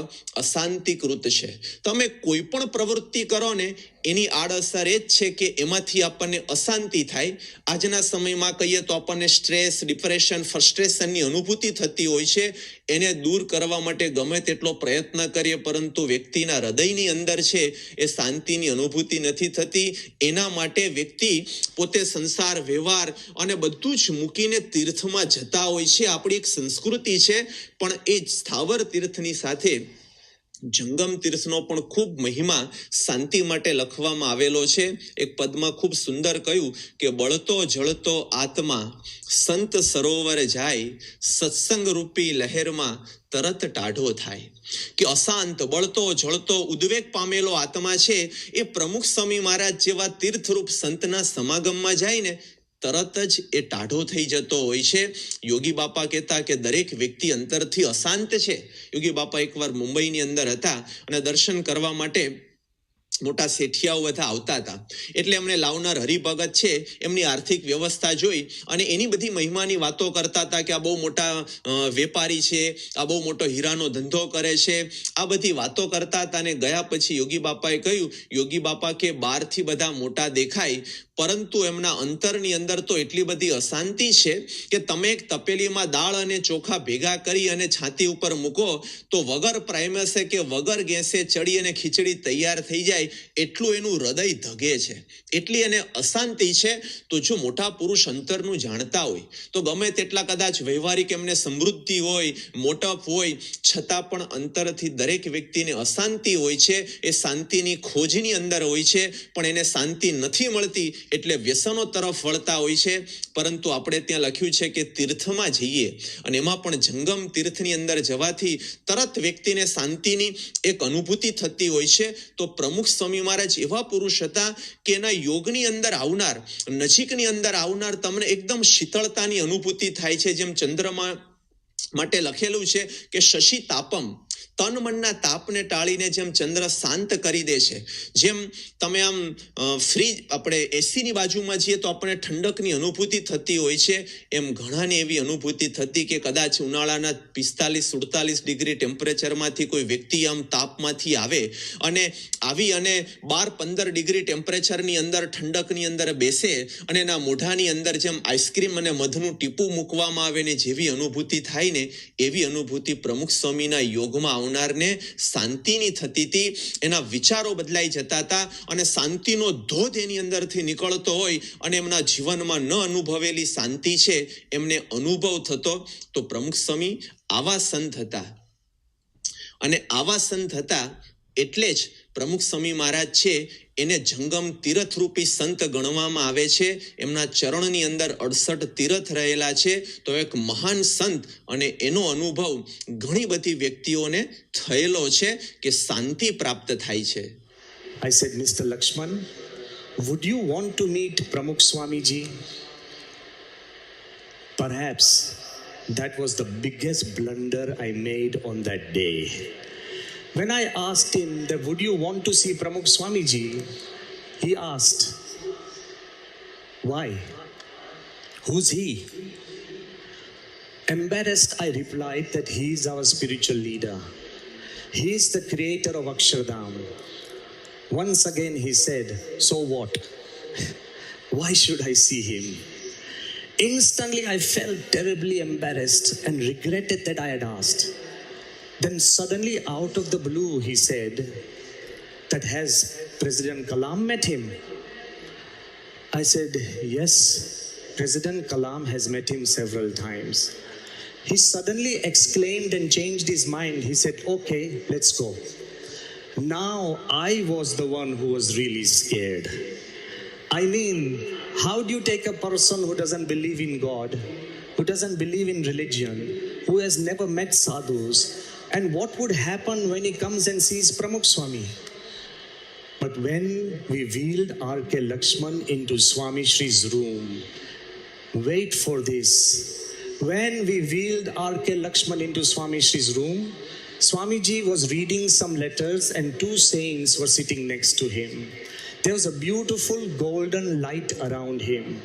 અશાંતિકૃત છે. તમે કોઈ પણ પ્રવૃત્તિ કરો ને એની આડઅસર એ જ છે કે એમાંથી આપણને અશાંતિ થાય. આજના સમયમાં કહીએ તો આપણને સ્ટ્રેસ, ડિપ્રેશન, ફ્રસ્ટ્રેશનની અનુભૂતિ થતી હોય છે. એને દૂર કરવા માટે ગમે તેટલો પ્રયત્ન કરીએ, પરંતુ વ્યક્તિના હૃદયની અંદર છે એ શાંતિની અનુભૂતિ નથી થતી. એના માટે વ્યક્તિ પોતે સંસાર, વ્યવહાર અને બધું જ મૂકીને તીર્થમાં જતા હોય છે. આપણી એક સંસ્કૃતિ છે, પણ એ સ્થાવર તીર્થની સાથે જંગમ તીર્થનો પણ ખૂબ મહિમા શાંતિ માટે લખવામાં આવેલો છે. એક પદમાં ખૂબ સુંદર કહ્યું કે બળતો જળતો આત્મા સંત સરોવર જાય, સત્સંગ રૂપી લહેરમાં તરત ટાઢો થાય. કે અશાંત, બળતો જળતો, ઉદ્વેગ પામેલો આત્મા છે એ પ્રમુખ સ્વામી મહારાજ જેવા તીર્થરૂપ સંતના સમાગમમાં જાય ને તરત જ એ ટાઢો થઈ જતો હોય છે. યોગી બાપા કહેતા કે દરેક વ્યક્તિ અંતરથી અશાંત છે. યોગી બાપા એકવાર મુંબઈની અંદર હતા અને દર્શન કરવા માટે મોટા શેઠિયાઓ બધા આવતા હતા. એટલે એમને લાવનાર હરિભગત છે એમની આર્થિક વ્યવસ્થા જોઈ અને એની બધી મહિમાની વાતો કરતા હતા કે આ બહુ મોટા વેપારી છે, આ બહુ મોટો હીરાનો ધંધો કરે છે, આ બધી વાતો કરતા હતા. અને ગયા પછી યોગી બાપાએ કહ્યું, યોગી બાપા કે બહારથી બધા મોટા દેખાય, પરંતુ એમના અંતરની અંદર તો એટલી બધી અશાંતિ છે કે તમે એક તપેલીમાં દાળ અને ચોખા ભેગા કરી અને છાતી ઉપર મૂકો તો વગર પ્રાઇમસે કે વગર ગેસે ચડી અને ખીચડી તૈયાર થઈ જાય એટલું એનું હૃદય ધગે છે, એટલી એને અશાંતિ છે. તો જો મોટા પુરુષ અંતરનું જાણતા હોય તો ગમે તેટલા કદાચ વ્યવહારિક એમને સમૃદ્ધિ હોય, મોટપ હોય, છતાં પણ અંતરથી દરેક વ્યક્તિને અશાંતિ હોય છે. એ શાંતિની ખોજની અંદર હોય છે, પણ એને શાંતિ નથી મળતી. એટલે વ્યસનો તરફ વળતા હોય છે. પરંતુ આપણે ત્યાં લખ્યું છે કે તીર્થમાં જઈએ અને એમાં પણ જંગમ તીર્થની અંદર જવાથી તરત વ્યક્તિને શાંતિની એક અનુભૂતિ થતી હોય છે. તો પ્રમુખ સ્વામી મહારાજ એવા પુરુષ હતા કે એના યોગની અંદર આવનાર, નજીકની અંદર આવનાર તમને એકદમ શીતળતાની અનુભૂતિ થાય છે. જેમ ચંદ્રમાં માટે લખેલું છે કે શશી તાપમ, તન મનના તાપને ટાળીને જેમ ચંદ્ર શાંત કરી દે છે, જેમ તમે આમ ફ્રીજ આપણે એસીની બાજુમાં જઈએ તો આપણને ઠંડકની અનુભૂતિ થતી હોય છે, એમ ઘણાને એવી અનુભૂતિ થતી કે કદાચ ઉનાળાના 45-47 ડિગ્રી ટેમ્પરેચરમાંથી કોઈ વ્યક્તિ આમ તાપમાંથી આવે અને આવી અને 12-15 ડિગ્રી ટેમ્પરેચરની અંદર ઠંડકની અંદર બેસે અને એના મોઢાની અંદર જેમ આઈસ્ક્રીમ અને મધનું ટીપું મૂકવામાં આવે ને જેવી અનુભૂતિ થાય ને એવી અનુભૂતિ પ્રમુખ સ્વામીના યોગમાં આવનારને શાંતિની થતી હતી. એના વિચારો બદલાઈ જતા હતા અને શાંતિનો ધોધ એની અંદરથી નીકળતો હોય અને એમના જીવનમાં ન અનુભવેલી શાંતિ છે એમને અનુભવ થતો. તો પ્રમુખ સ્વામી આવા સંત હતા અને આવા સંત હતા એટલે જ પ્રમુખ સ્વામી મહારાજ છે એને જંગમ તીર્થરૂપી સંત ગણવામાં આવે છે. એમના ચરણની અંદર 68 તીર્થ રહેલા છે. તો એક મહાન સંત અને એનો અનુભવ ઘણી બધી વ્યક્તિઓને થયેલો છે કે શાંતિ પ્રાપ્ત થાય છે. I said, Mr. Lakshman, would you want to meet Pramukh Swamiji? Perhaps that was the biggest blunder I made on that day. When I asked him that would you want to see Pramukh Swamiji, he asked, why? Who's he? Embarrassed, I replied that he is our spiritual leader. He is the creator of Akshardham. Once again he said, so what? Why should I see him? Instantly I felt terribly embarrassed and regretted that I had asked. Then suddenly out of the blue he said, that has President Kalam met him? I said, yes, President Kalam has met him several times. He suddenly exclaimed and changed his mind. He said, okay, let's go. Now I was the one who was really scared. I mean, how do you take a person who doesn't believe in God, who doesn't believe in religion, who has never met sadhus, and what would happen when he comes and sees Pramukh Swami? But when we wheeled R.K. Lakshman into Swami Shri's room, wait for this, when we wheeled R.K. Lakshman into Swami Shri's room, Swamiji was reading some letters and 2 saints were sitting next to him. There was a beautiful golden light around him.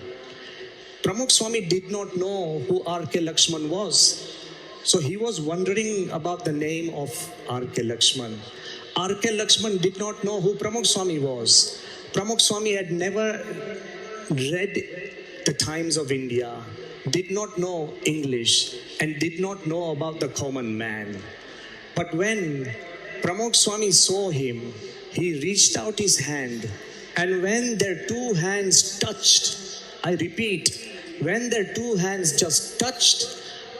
Pramukh Swami did not know who R.K. Lakshman was. So he was wondering about the name of R.K. Lakshman. R.K. Lakshman did not know who Pramukh Swami was. Pramukh Swami had never read the Times of India, did not know English, and did not know about the common man. But when Pramukh Swami saw him, he reached out his hand, and when their 2 hands touched, I repeat, when their 2 hands just touched,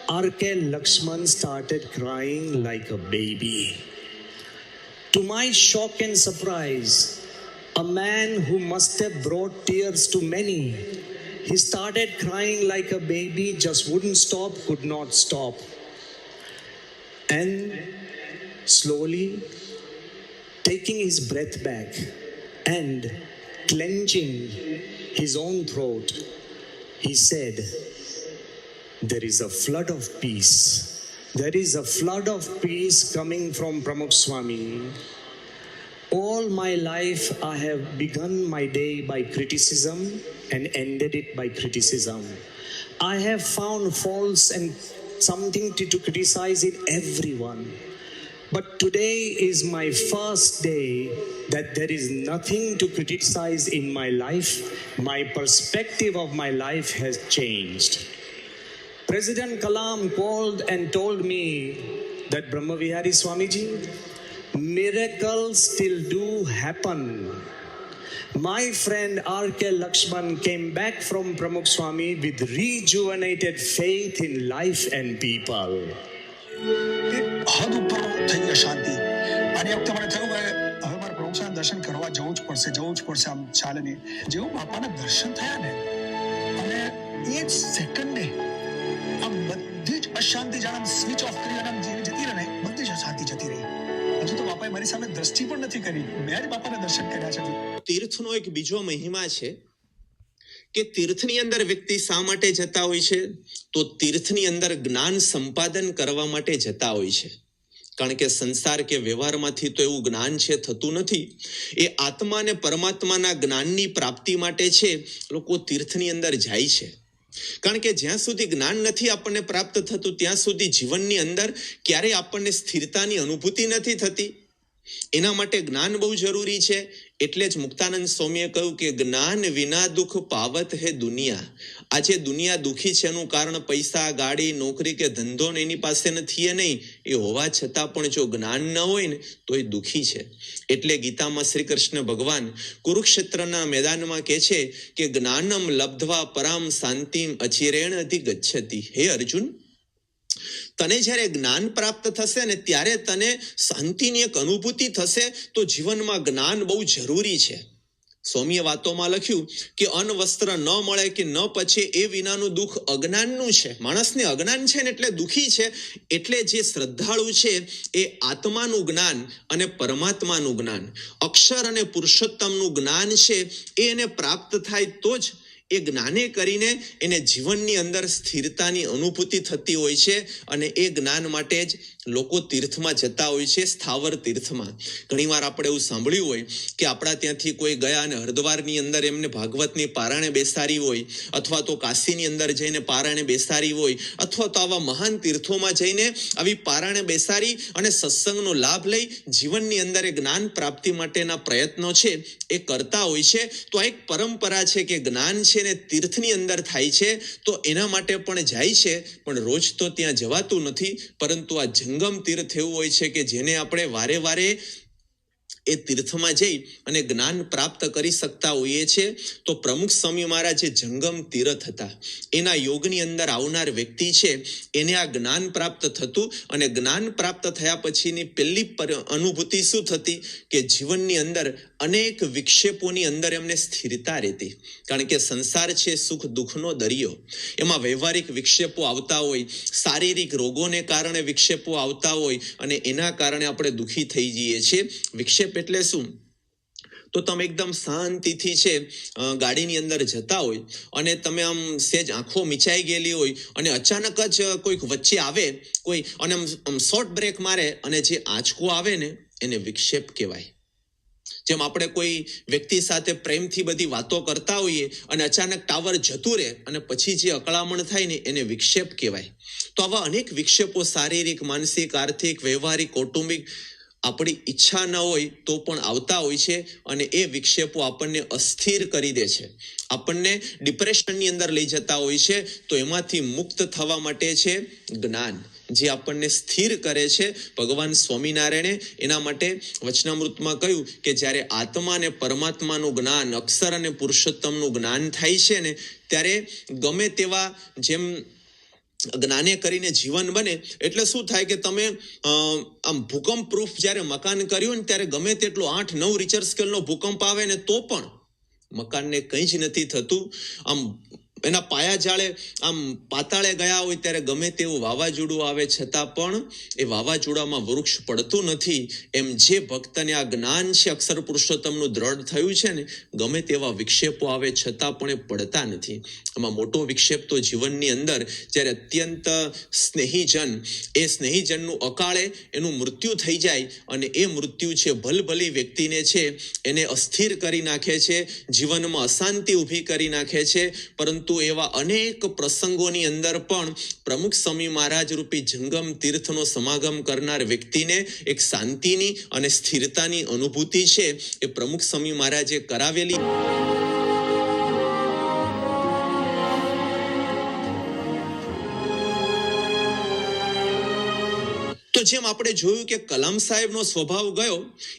R.K. Lakshman started crying like a baby. To my shock and surprise, a man who must have brought tears to many, he started crying like a baby, just wouldn't stop, could not stop. And slowly, taking his breath back and clenching his own throat, he said, there is a flood of peace. There is a flood of peace coming from Pramukh Swami. All my life I have begun my day by criticism and ended it by criticism. I have found faults and something to criticize in everyone. But today is my first day that there is nothing to criticize in my life. My perspective of my life has changed. President Kalam called and told me that Brahmavihari Swamiji, miracles still do happen. My friend R.K. Lakshman came back from Pramukh Swami with rejuvenated faith in life and people. હદ ઉપર થઈ ગઈ શાંતિ અને એક વખતે મને થયું કે હવે મારે પ્રમુખ સ્વામી દર્શન કરવા જવું જ પડશે આમ ચાલે નહીં. જેવું બાપાના દર્શન થયા ને અને એ જ સેકન્ડે આમ બધી જ અશાંતિ જાણે સ્વિચ ઓફ કરી અને આમ જતી રહે ને બધી જ અશાંતિ જતી રહી. હજુ તો બાપાએ મારી સામે દ્રષ્ટિ પણ નથી કરી, મેં જ બાપાના દર્શન કર્યા છે. તીર્થનો એક બીજો મહિમા છે કે તીર્થની અંદર વ્યક્તિ શા માટે જતા હોય છે? તો તીર્થની અંદર જ્ઞાન સંપાદન કરવા માટે જતા હોય છે. કારણ કે સંસાર કે વ્યવહારમાંથી તો એવું જ્ઞાન છે થતું નથી. એ આત્મા અને પરમાત્માના જ્ઞાનની પ્રાપ્તિ માટે છે લોકો તીર્થની અંદર જાય છે. કારણ કે જ્યાં સુધી જ્ઞાન નથી આપણને પ્રાપ્ત થતું ત્યાં સુધી જીવનની અંદર ક્યારેય આપણને સ્થિરતાની અનુભૂતિ નથી થતી. એના માટે જ્ઞાન બહુ જરૂરી છે. એટલે જ મુક્તાનંદ સ્વામીએ કહ્યું કે જ્ઞાન વિના દુઃખ પાવત હે દુનિયા. આજે દુનિયા દુઃખી છે એનું કારણ પૈસા, ગાડી, નોકરી કે ધંધો ને એની પાસે નથી એ નહીં, એ હોવા છતાં પણ જો જ્ઞાન ન હોય ને તો એ દુઃખી છે. એટલે ગીતામાં શ્રી કૃષ્ણ ભગવાન કુરુક્ષેત્રના મેદાનમાં કહે છે કે જ્ઞાનમ લબ્ધવા પરામ શાંતિમ અચિરેણ અધિગચ્છતિ. હે અર્જુન, તને જ્યારે જ્ઞાન પ્રાપ્ત થશે ને ત્યારે તને શાંતિની એક અનુભૂતિ થશે. તો જીવનમાં જ્ઞાન બહુ જરૂરી છે. સ્વામીએ વાતોમાં લખ્યું કે અન્ન વસ્ત્ર ન મળે કે ન પચે એ વિનાનું દુઃખ અજ્ઞાનનું છે. માણસને અજ્ઞાન છે ને એટલે દુઃખી છે. એટલે જે શ્રદ્ધાળુ છે એ આત્માનું જ્ઞાન અને પરમાત્માનું જ્ઞાન, અક્ષર અને પુરુષોત્તમનું જ્ઞાન છે એ એને પ્રાપ્ત થાય તો જ એ જ્ઞાને કરીને એને જીવનની અંદર સ્થિરતાની અનુભૂતિ થતી હોય છે. અને એ જ્ઞાન માટે જ લોકો તીર્થમાં જતા હોય છે, સ્થાવર તીર્થમાં. ઘણીવાર આપણે એવું સાંભળ્યું હોય કે આપણા ત્યાંથી કોઈ ગયા અને હરિદ્વારની અંદર એમને ભાગવતની પારાયણે બેસાડી હોય, અથવા તો કાશીની અંદર જઈને પારાયણે બેસાડી હોય, અથવા તો આવા મહાન તીર્થોમાં જઈને આવી પારાયણે બેસાડી અને સત્સંગનો લાભ લઈ જીવનની અંદર એ જ્ઞાન પ્રાપ્તિ માટેના પ્રયત્નો છે એ કરતા હોય છે. તો આ એક પરંપરા છે કે જ્ઞાન છે ને તીર્થની અંદર થાય છે. તો એના માટે પણ જાય છે, પણ રોજ તો ત્યાં જવાતું નથી. પરંતુ આ જંગમ તીર્થ એવું હોય છે કે જેને આપણે વારે વારે એ તીર્થમાં જઈ અને જ્ઞાન પ્રાપ્ત કરી શકતા હોઈએ છીએ. તો પ્રમુખ સ્વામી મહારાજ જે જંગમ તીર્થ હતા એના યોગની અંદર આવનાર વ્યક્તિ છે એને આ જ્ઞાન પ્રાપ્ત થતું. અને જ્ઞાન પ્રાપ્ત થયા પછીની પહેલી અનુભૂતિ શું થતી કે જીવનની અંદર અનેક વિક્ષેપોની અંદર એમને સ્થિરતા રહેતી. કારણ કે સંસાર છે સુખ દુઃખનો દરિયો. એમાં વ્યવહારિક વિક્ષેપો આવતા હોય, શારીરિક રોગોને કારણે વિક્ષેપો આવતા હોય અને એના કારણે આપણે દુઃખી થઈ જઈએ છીએ. વિક્ષેપ એટલે શું? તો તમે એકદમ શાંતિથી છે ગાડીની અંદર જતા હોય અને તમે આમ સેજ આંખો મીચાઈ ગયેલી હોય અને અચાનક જ કોઈક વચ્ચે આવે કોઈ અને આમ શોર્ટ બ્રેક મારે અને જે આંચકો આવે ને એને વિક્ષેપ કહેવાય. જેમ આપણે કોઈ વ્યક્તિ સાથે પ્રેમથી બધી વાતો કરતા હોઈએ અને અચાનક ટાવર જતું રહે અને પછી જે અકળામણ થાય ને એને વિક્ષેપ કહેવાય. તો આવા અનેક વિક્ષેપો શારીરિક, માનસિક, આર્થિક, વ્યવહારિક, કૌટુંબિક આપણી ઈચ્છા ન હોય તો પણ આવતા હોય છે. અને એ વિક્ષેપો આપણને અસ્થિર કરી દે છે, આપણને ડિપ્રેશનની અંદર લઈ જતા હોય છે. તો એમાંથી મુક્ત થવા માટે છે જ્ઞાન, જે આપણને સ્થિર કરે છે. ભગવાન સ્વામિનારાયણે એના માટે વચનામૃતમાં કહ્યું કે જ્યારે આત્મા અને પરમાત્માનું જ્ઞાન, અક્ષર અને પુરુષોત્તમનું જ્ઞાન થાય છે ને ત્યારે ગમે તેવા જેમ જ્ઞાને કરીને જીવન બને. એટલે શું થાય કે તમે આમ ભૂકંપ પ્રૂફ જ્યારે મકાન કર્યું ને ત્યારે ગમે તેટલો 8-9 રિચર સ્કેલનો ભૂકંપ આવે ને તો પણ મકાનને કંઈ જ નથી થતું. આમ એના પાયા જાળે આમ પાતાળે ગયા હોય ત્યારે ગમે તેવું વાવાઝોડું આવે છતાં પણ એ વાવાઝોડામાં વૃક્ષ પડતું નથી. એમ જે ભક્તને આ જ્ઞાન છે અક્ષર પુરુષોત્તમનું દ્રઢ થયું છે ને ગમે તેવા વિક્ષેપો આવે છતાં પણ એ પડતા નથી. એમાં મોટો વિક્ષેપ તો જીવનની અંદર જ્યારે અત્યંત સ્નેહીજન, એ સ્નેહીજનનું અકાળે એનું મૃત્યુ થઈ જાય અને એ મૃત્યુ છે ભલભલી વ્યક્તિને છે એને અસ્થિર કરી નાખે છે, જીવનમાં અશાંતિ ઊભી કરી નાખે છે. પરંતુ એવા અનેક પ્રસંગોની અંદર પણ પ્રમુખ સ્વામી મહારાજ રૂપી જંગમ તીર્થનો સમાગમ કરનાર વ્યક્તિને એક શાંતિની અને સ્થિરતાની અનુભૂતિ છે એ પ્રમુખ સ્વામી મહારાજે કરાવેલી. તો જેમ આપણે જોયું કે કલામ સાહેબનો સ્વભાવ ગયો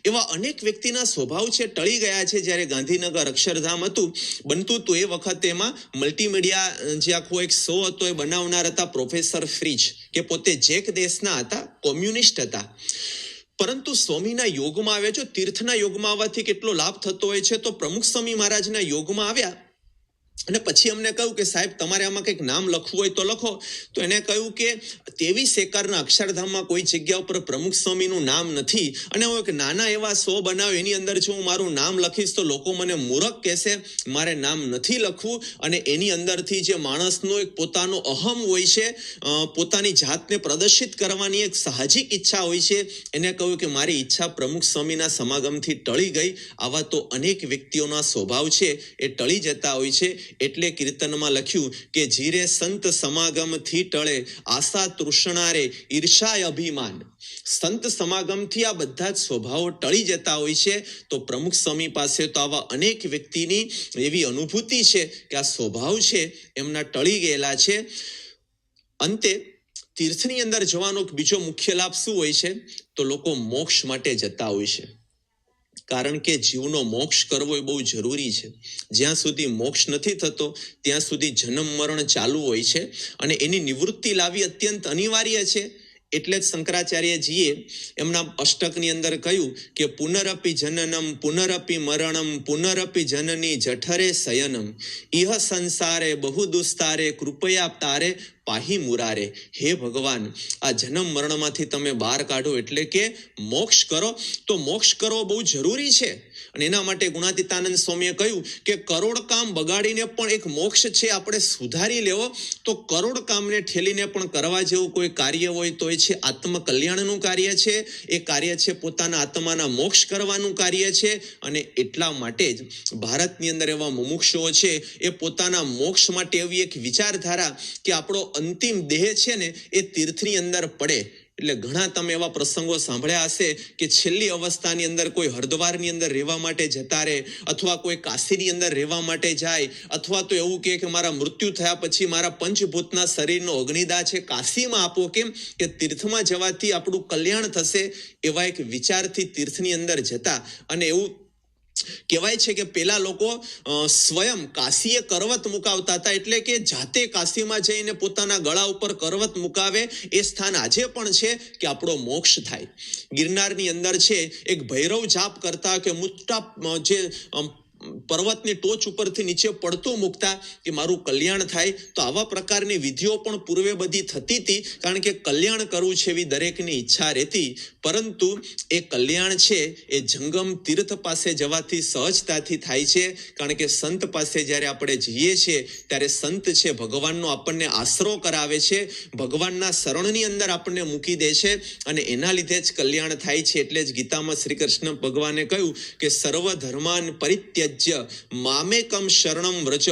એવા અનેક વ્યક્તિના સ્વભાવ છે ટળી ગયા છે. જ્યારે ગાંધીનગર અક્ષરધામ હતું બનતું તો એ વખતે એમાં મલ્ટીમીડિયા જે આખો એક શો હતો એ બનાવનાર હતા પ્રોફેસર ફ્રીજ, કે પોતે ચેક દેશના હતા, કોમ્યુનિસ્ટ હતા. પરંતુ સ્વામીના યોગમાં આવ્યા છો, તીર્થના યોગમાં આવવાથી કેટલો લાભ થતો હોય છે. તો પ્રમુખ સ્વામી મહારાજના યોગમાં આવ્યા અને પછી અમને કહ્યું કે સાહેબ તમારે આમાં કંઈક નામ લખવું હોય તો લખો. તો એને કહ્યું કે 23 એકરના અક્ષરધામમાં કોઈ જગ્યા ઉપર પ્રમુખ સ્વામીનું નામ નથી, અને હું એક નાના એવા 100 બનાવ્યો, એની અંદર જો હું મારું નામ લખીશ તો લોકો મને મૂર્ખ કહેશે, મારે નામ નથી લખવું. અને એની અંદરથી જે માણસનો એક પોતાનો અહમ હોય છે, પોતાની જાતને પ્રદર્શિત કરવાની એક સાહજિક ઈચ્છા હોય છે, એને કહ્યું કે મારી ઈચ્છા પ્રમુખ સ્વામીના સમાગમથી ટળી ગઈ. આવા તો અનેક વ્યક્તિઓના સ્વભાવ છે એ ટળી જતા હોય છે. એટલે કીર્તનમાં લખ્યું કે જીરે સંત સમાગમથી ટળે આશા તૃષ્ણારે ઈર્ષાય અભિમાન. સંત સમાગમથી આ બધા જ સ્વભાવો ટળી જતા હોય છે. તો પ્રમુખ સ્વામી પાસે તો આવા અનેક વ્યક્તિની એવી અનુભૂતિ છે કે આ સ્વભાવ છે એમના ટળી ગયેલા છે. અંતે તીર્થની અંદર જવાનો બીજો મુખ્ય લાભ શું હોય છે? તો લોકો મોક્ષ માટે જતા હોય છે. કારણ કે જીવનો મોક્ષ કરવો એ બહુ જરૂરી છે. જ્યાં સુધી મોક્ષ નથી થતો ત્યાં સુધી જન્મ મરણ ચાલુ હોય છે, અને એની નિવૃત્તિ લાવવી અત્યંત અનિવાર્ય છે. એટલે જ શંકરાચાર્યજીએ એમના અષ્ટકની અંદર કહ્યું કે પુનરપી જનનમ પુનરપી મરણમ પુનરપી જનની જઠરે શયનમ ઇહ સંસારે બહુ દુસ્તારે કૃપયા તારે પાહી મુરારે. હે ભગવાન, આ જન્મ મરણમાંથી તમે બહાર કાઢો, એટલે કે મોક્ષ કરો. તો મોક્ષ કરવો બહુ જરૂરી છે. અને એના માટે ગુણાતીતાનંદ સ્વામીએ કહ્યું કે કરોડ કામ બગાડીને પણ એક મોક્ષ છે આપણે સુધારી લેવો. તો કરોડ કામને ઠેલીને પણ કરવા જેવું કોઈ કાર્ય હોય તો એ છે આત્મકલ્યાણનું કાર્ય છે. એ કાર્ય છે પોતાના આત્માના મોક્ષ કરવાનું કાર્ય છે. અને એટલા માટે જ ભારતની અંદર એવા મુમુક્ષુઓ છે એ પોતાના મોક્ષ માટે એવી એક વિચારધારા કે આપણો અંતિમ દેહ છે ને એ તીર્થની અંદર પડે. એટલે ઘણા તમે એવા પ્રસંગો સાંભળ્યા હશે કે છેલ્લી અવસ્થાની અંદર કોઈ હરિદ્વારની અંદર રહેવા માટે જતા રહે, અથવા કોઈ કાશીની અંદર રહેવા માટે જાય, અથવા તો એવું કે મારા મૃત્યુ થયા પછી મારા પંચભૂતના શરીરનો અગ્નિદાહ છે કાશીમાં આપો. કેમ કે તીર્થમાં જવાથી આપણું કલ્યાણ થશે. એવા એક વિચારથી તીર્થની અંદર જતા. અને એવું કહેવાય છે કે પેલા લોકો સ્વયં કાશીએ કરવત મુકાવતા હતા, એટલે કે જાતે કાશીમાં જઈને પોતાના ગળા ઉપર કરવત મુકાવે. એ સ્થાન આજે પણ છે કે આપણો મોક્ષ થાય. ગિરનારની અંદર છે એક ભૈરવ જાપ કરતા કે મોટા જે પર્વતની ટોચ ઉપરથી નીચે પડતું મૂકતા કે મારું કલ્યાણ થાય. તો આવા પ્રકારની વિધિઓ પણ પૂર્વે બધી થતી હતી, કારણ કે કલ્યાણ કરવું છે એવી દરેકની ઈચ્છા રહેતી. પરંતુ એ કલ્યાણ છે એ જંગમ તીર્થ પાસે જવાથી સહજતાથી થાય છે. કારણ કે સંત પાસે જ્યારે આપણે જઈએ છીએ ત્યારે સંત છે ભગવાનનો આપણને આશરો કરાવે છે, ભગવાનના શરણની અંદર આપણને મૂકી દે છે, અને એના લીધે જ કલ્યાણ થાય છે. એટલે જ ગીતામાં શ્રી કૃષ્ણ ભગવાને કહ્યું કે સર્વ ધર્માન પરિત્યજ્ય મામેકમ શરણમ વ્રજ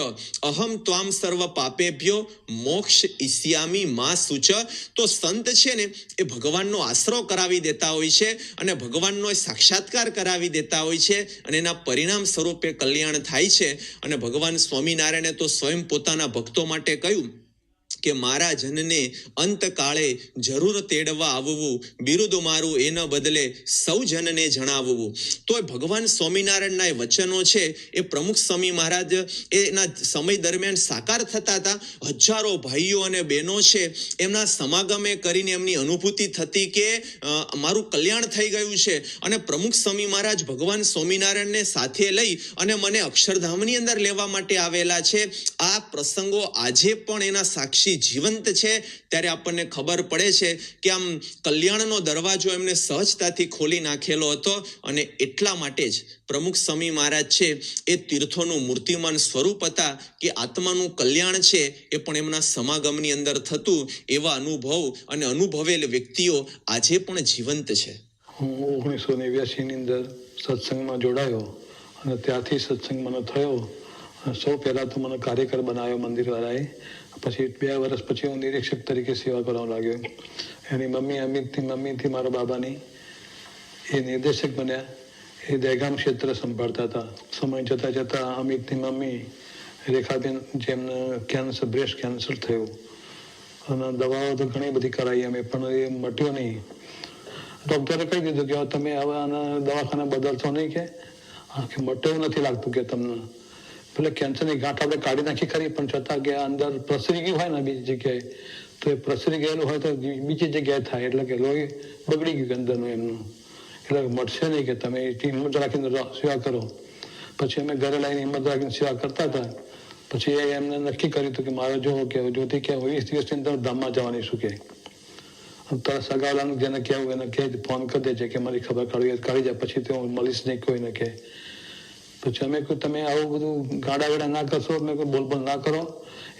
અહમ ત્વામ સર્વ પાપેભ્યો મોક્ષ ઈષ્યામિ મા સુચ. તો સંત છે ને એ ભગવાનનો આશરો કરાવી દેતા હોય છે, અને ભગવાનનો સાક્ષાત્કાર કરાવી દેતા હોય છે, અને એના પરિણામ સ્વરૂપે કલ્યાણ થાય છે. અને ભગવાન સ્વામિનારાયણે તો સ્વયં પોતાના ભક્તો માટે કહ્યું કે મારા જનને અંતકાળે જરૂર તેડવા આવવું, બિરુદ મારું એના બદલે સૌ જનને જણાવવું. તો એ ભગવાન સ્વામિનારાયણના એ વચનો છે એ પ્રમુખ સ્વામી મહારાજ એના સમય દરમિયાન સાકાર થતા હતા. હજારો ભાઈઓ અને બહેનો છે એમના સમાગમે કરીને એમની અનુભૂતિ થતી કે મારું કલ્યાણ થઈ ગયું છે. અને પ્રમુખ સ્વામી મહારાજ ભગવાન સ્વામિનારાયણને સાથે લઈ અને મને અક્ષરધામની અંદર લેવા માટે આવેલા છે. આ પ્રસંગો આજે પણ એના સાક્ષી જીવંત છે. ત્યારે આપણને ખબર પડે છે કે આમ કલ્યાણનો દરવાજો એમને સહજતાથી ખોલી નાખેલો હતો. અને એટલા માટે જ પ્રમુખ સ્વામી મહારાજ છે એ તીર્થોનું મૂર્તિમાન સ્વરૂપ હતા કે આત્માનું કલ્યાણ છે એ પણ એમના સમાગમની અંદર થતું. એવા અનુભવ અને અનુભવેલ વ્યક્તિઓ આજે પણ જીવંત છે. હું 1989ની અંદર સત્સંગમાં જોડાયો, અને ત્યારથી સત્સંગ મને થયો. સૌ પહેલાં તો મને કાર્યકર બનાવ્યો મંદિરવાળાએ. પછી 2 વર્ષ પછી હું નિરીક્ષક તરીકે સેવા કરવા લાગ્યો. એની મમ્મી અમિતની મમ્મીથી મારા બાબાની એ નિર્દેશક બન્યા. એ દહેગામ ક્ષેત્ર સંભાળતા હતા. સમય જતાં જતાં અમિતની મમ્મી રેખાબેન, જેમને કેન્સર, બ્રેસ્ટ કેન્સર થયું, અને દવાઓ તો ઘણી બધી કરાવી અમે, પણ એ મટ્યો નહીં. ડૉક્ટરે કહી દીધું કે તમે હવે આના દવાખાના બદલશો નહીં, કે મટ્યું નથી લાગતું કે તમને. એટલે કેન્સરની ગાંઠ આપણે કાઢી નાખી ખરી, પણ છતાં કે અંદર પ્રસરી ગયું હોય ને બીજી જગ્યાએ, તો એ પ્રસરી ગયેલું હોય તો બીજી જગ્યાએ થાય, એટલે કે લોહી બગડી ગયું અંદરનું એમનું. એટલે મળશે નહીં કે તમે હિંમત રાખીને સેવા કરો. પછી અમે ઘરે લાવીને હિંમત રાખીને સેવા કરતા હતા. પછી એમને નક્કી કર્યું હતું કે મારે જો કે જ્યોતિ કે 20 દિવસની અંદર ધામમાં જવાની શું કે તારા સગાવાલાનું જેને કહેવું એને કે ફોન કરી દેજે કે મારી ખબર કાઢી જાય, પછી તો હું મળીશ નહીં કોઈને કે. પછી અમે કહ્યું તમે આવું બધું ગાડા ના કરશો, મેં કોઈ બોલબોલ ના કરો,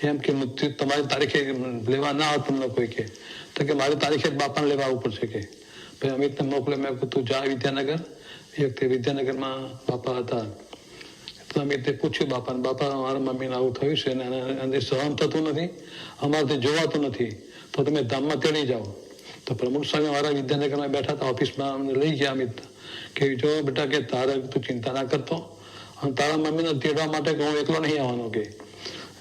એમ કે મૃત્યુ તમારી તારીખે લેવા ના આવે તમને કોઈ કે, તો કે મારી તારીખે જ બાપાને લેવા આવવું પડશે કે. પછી અમિતને મોકલે, મેં કહ્યું તું જા વિદ્યાનગર. એ વખતે વિદ્યાનગરમાં બાપા હતા. તો અમિતે પૂછ્યું બાપાને, બાપા મારા મમ્મીને આવું થયું છે ને એને સહન થતું નથી, અમારાથી જોવાતું નથી, તો તમે ધામમાં તેડી જાઓ. તો પ્રમુખ સ્વામી મારા વિદ્યાનગરમાં બેઠા હતા ઓફિસમાં, અમને લઈ ગયા અમિત કે જો બેટા કે તારે તું ચિંતા ના કરતો, અને તારા મમ્મીને તેડવા માટે કે હું એકલો નહીં આવવાનો કે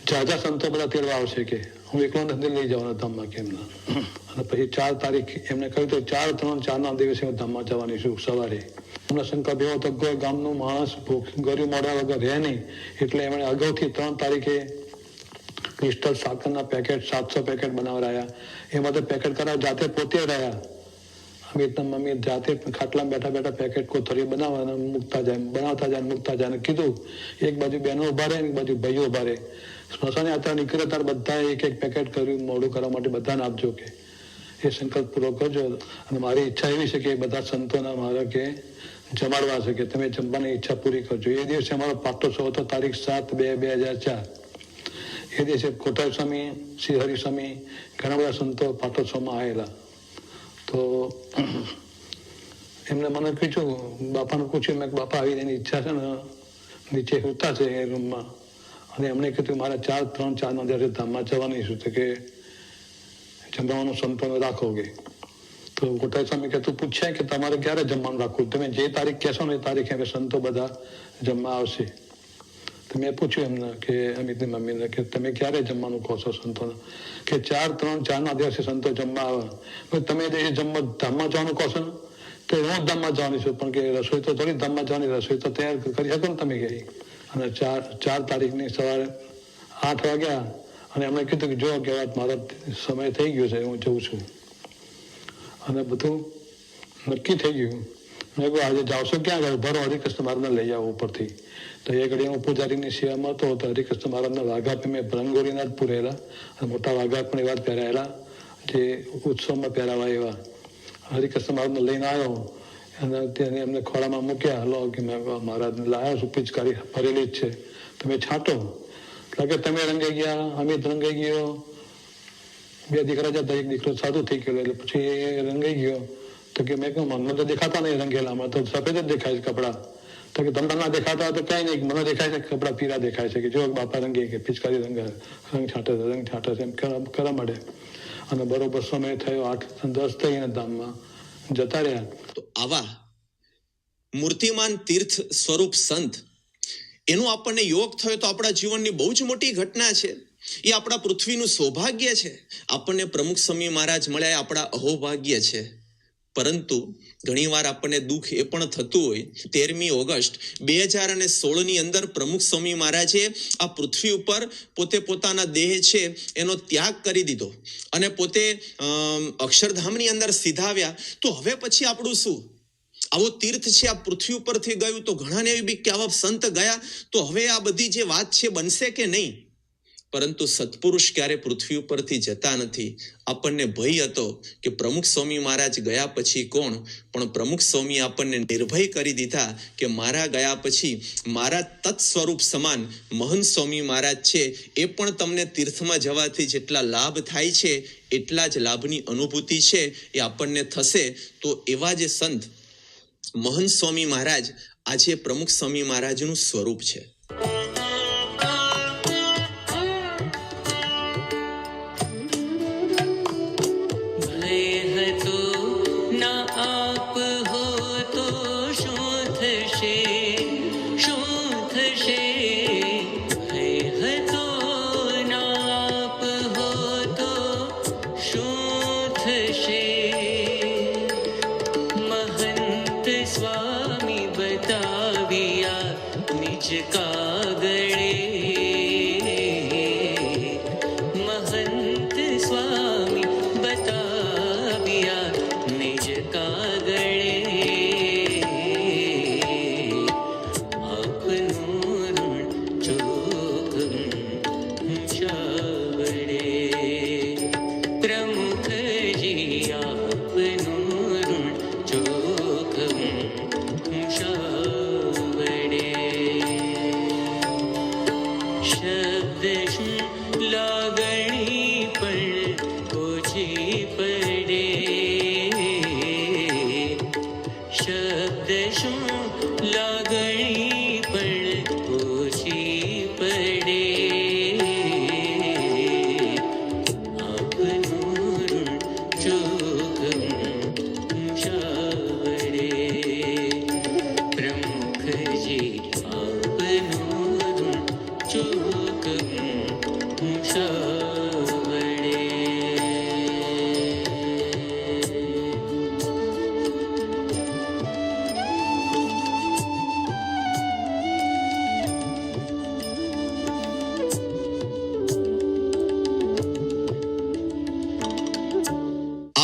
જાજા સંતો બધા તેડવા આવશે કે હું એકલો નથી લઈ જવાનો ધામમાં કે એમના. અને પછી 4 તારીખ એમને કહ્યું તો 4/3/4 દિવસે હું ધામમાં જવાની છું સવારે. એમનો સંકલ્પ એવો હતો કોઈ ગામનું માણસ ગરીબ મોડા વગર રહે નહીં, એટલે એમણે અગાઉથી 3 તારીખે ક્રિસ્ટલ સાકરના પેકેટ 700 પેકેટ બનાવરાયા. એમાં તો પેકેટ કરાવ જાતે પોતે રહ્યા. અમિતના મમ્મી જાતે ખાટલામાં બેઠા બેઠા પેકેટ કોથળીઓ બનાવવાના મૂકતા જાય, બનાવતા જાય મૂકતા જાય. અને કીધું એક બાજુ બહેનો ઉભા રહે, એક બાજુ ભાઈઓ ઉભા રહે. સ્મશાને યાત્રા નીકળે ત્યારે બધા એક પેકેટ કર્યું મોડું કરવા માટે બધાને આપજો કે એ સંકલ્પ પૂરો કરજો. અને મારી ઈચ્છા એવી છે કે બધા સંતોના મારા કે જમાડવા છે કે તમે જમવાની ઈચ્છા પૂરી કરજો. એ દિવસે અમારો પાટોત્સવ હતો, તારીખ 7/2/2004. એ દિવસે કોટાલ સ્વામી, શ્રી હરિસ્વામી, ઘણા બધા સંતો પાટોત્સવમાં આવેલા. તો એમને મને પૂછ્યું, બાપાને પૂછ્યું, મેં બાપા આવી એની ઈચ્છા છે ને નીચે હોતા છે એ રૂમમાં, અને એમણે કીધું મારે 4/3/4 દિવસે ધામમાં જવાની છું, તો કે જમવાનું સંતોને રાખો કે. તો કોટાલ સ્વામી કે તું પૂછ્યા કે તમારે ક્યારે જમવાનું રાખવું, તમે જે તારીખ કહેશો ને એ તારીખે અમે સંતો બધા જમવા આવશે. તો મેં પૂછ્યું એમને કે અમિતની મમ્મીને કે તમે ક્યારે જમવાનું કહો છો સંતોને, કે 4/3/4 દિવસે સંતો જમવા આવે. તમે એ જમવા ધામમાં જવાનું કહો છો ને, તો હું ધામમાં જવાની છું, પણ કે રસોઈ તો થોડી ધામમાં જવાની, રસોઈ તો તૈયાર કરી શકો ને તમે કે. અને 4 તારીખની સવારે 8 વાગ્યા અને એમણે કીધું કે જો કે વાત મારો સમય થઈ ગયો છે, હું જઉં છું. અને બધું નક્કી થઈ ગયું. મેં કહ્યું આજે જાવશો ક્યાં ગયો, ભરો હરિકૃષ્ણ મહારાજને લઈ આવો ઉપરથી. તો એ ઘડી હું પૂજારીની સેવામાં હતો, તો હરિકૃષ્ણ મહારાજના વાઘા મેં રંગોળીના જ પૂરેલા, અને મોટા વાઘા પણ એવા જ પહેરાયેલા જે ઉત્સવમાં પહેરાવા એવા. હરિકૃષ્ણ મહારાજને લઈને આવ્યો અને તેને એમને ખોળામાં મૂક્યા. હલો કે મેં મહારાજને લાવ્યો છું, પિચકારી ભરેલી જ છે, તમે છાંટો. એટલે કે તમે રંગાઈ ગયા, અમિત રંગાઈ ગયો, 2 દીકરા જતા, એક દીકરો સાદું થઈ ગયો. એટલે પછી એ રંગાઈ ગયો. તો કે મેં કહ્યું મને તો દેખાતા નહીં રંગેલામાં, તો સફેદ જ દેખાય છે કપડાં. તો કે તમને ના દેખાતા તો કઈ નહીં, મને દેખાય છે કપડાં પીળા દેખાય છે કે જો બાપા રંગે કે પિચકારી રંગ છાંટે છે એમ કરવા માંડે. અને બરોબર સમય થયો 8-10 થઈને ધામમાં જતા રહ્યા. તો આવા મૂર્તિમાન તીર્થ સ્વરૂપ સંત એનો આપણને યોગ થયો તો આપણા જીવનની બહુ જ મોટી ઘટના છે. એ આપણા પૃથ્વીનું સૌભાગ્ય છે. આપણને પ્રમુખ સ્વામી મહારાજ મળ્યા એ આપણા અહોભાગ્ય છે. પરંતુ ઘણીવાર આપણને દુઃખ એ પણ થતું હોય, 13મી ઓગસ્ટ 2016ની અંદર પ્રમુખ સ્વામી મહારાજે આ પૃથ્વી ઉપર પોતે પોતાના દેહ છે એનો ત્યાગ કરી દીધો અને પોતે અક્ષરધામની અંદર સીધાવ્યા. તો હવે પછી આપણું શું? આવો તીર્થ છે આ પૃથ્વી ઉપરથી ગયું, તો ઘણાને એવી બીક કે આવા સંત ગયા તો હવે આ બધી જે વાત છે બનશે કે નહીં. પરંતુ સત્પુરુષ ક્યારે પૃથ્વી ઉપરથી જતા નથી. આપણને ભય હતો કે પ્રમુખ સ્વામી મહારાજ ગયા પછી કોણ, પણ પ્રમુખ સ્વામી આપણને નિર્ભય કરી દીધા કે મારા ગયા પછી મારા તત્સ્વરૂપ સમાન મહંત સ્વામી મહારાજ છે, એ પણ તમને તીર્થમાં જવાથી જેટલા લાભ થાય છે એટલા જ લાભની અનુભૂતિ છે એ આપણને થશે. તો એવા જે સંત મહંત સ્વામી મહારાજ આજે પ્રમુખ સ્વામી મહારાજનું સ્વરૂપ છે. महंत स्वामी बताविया निज का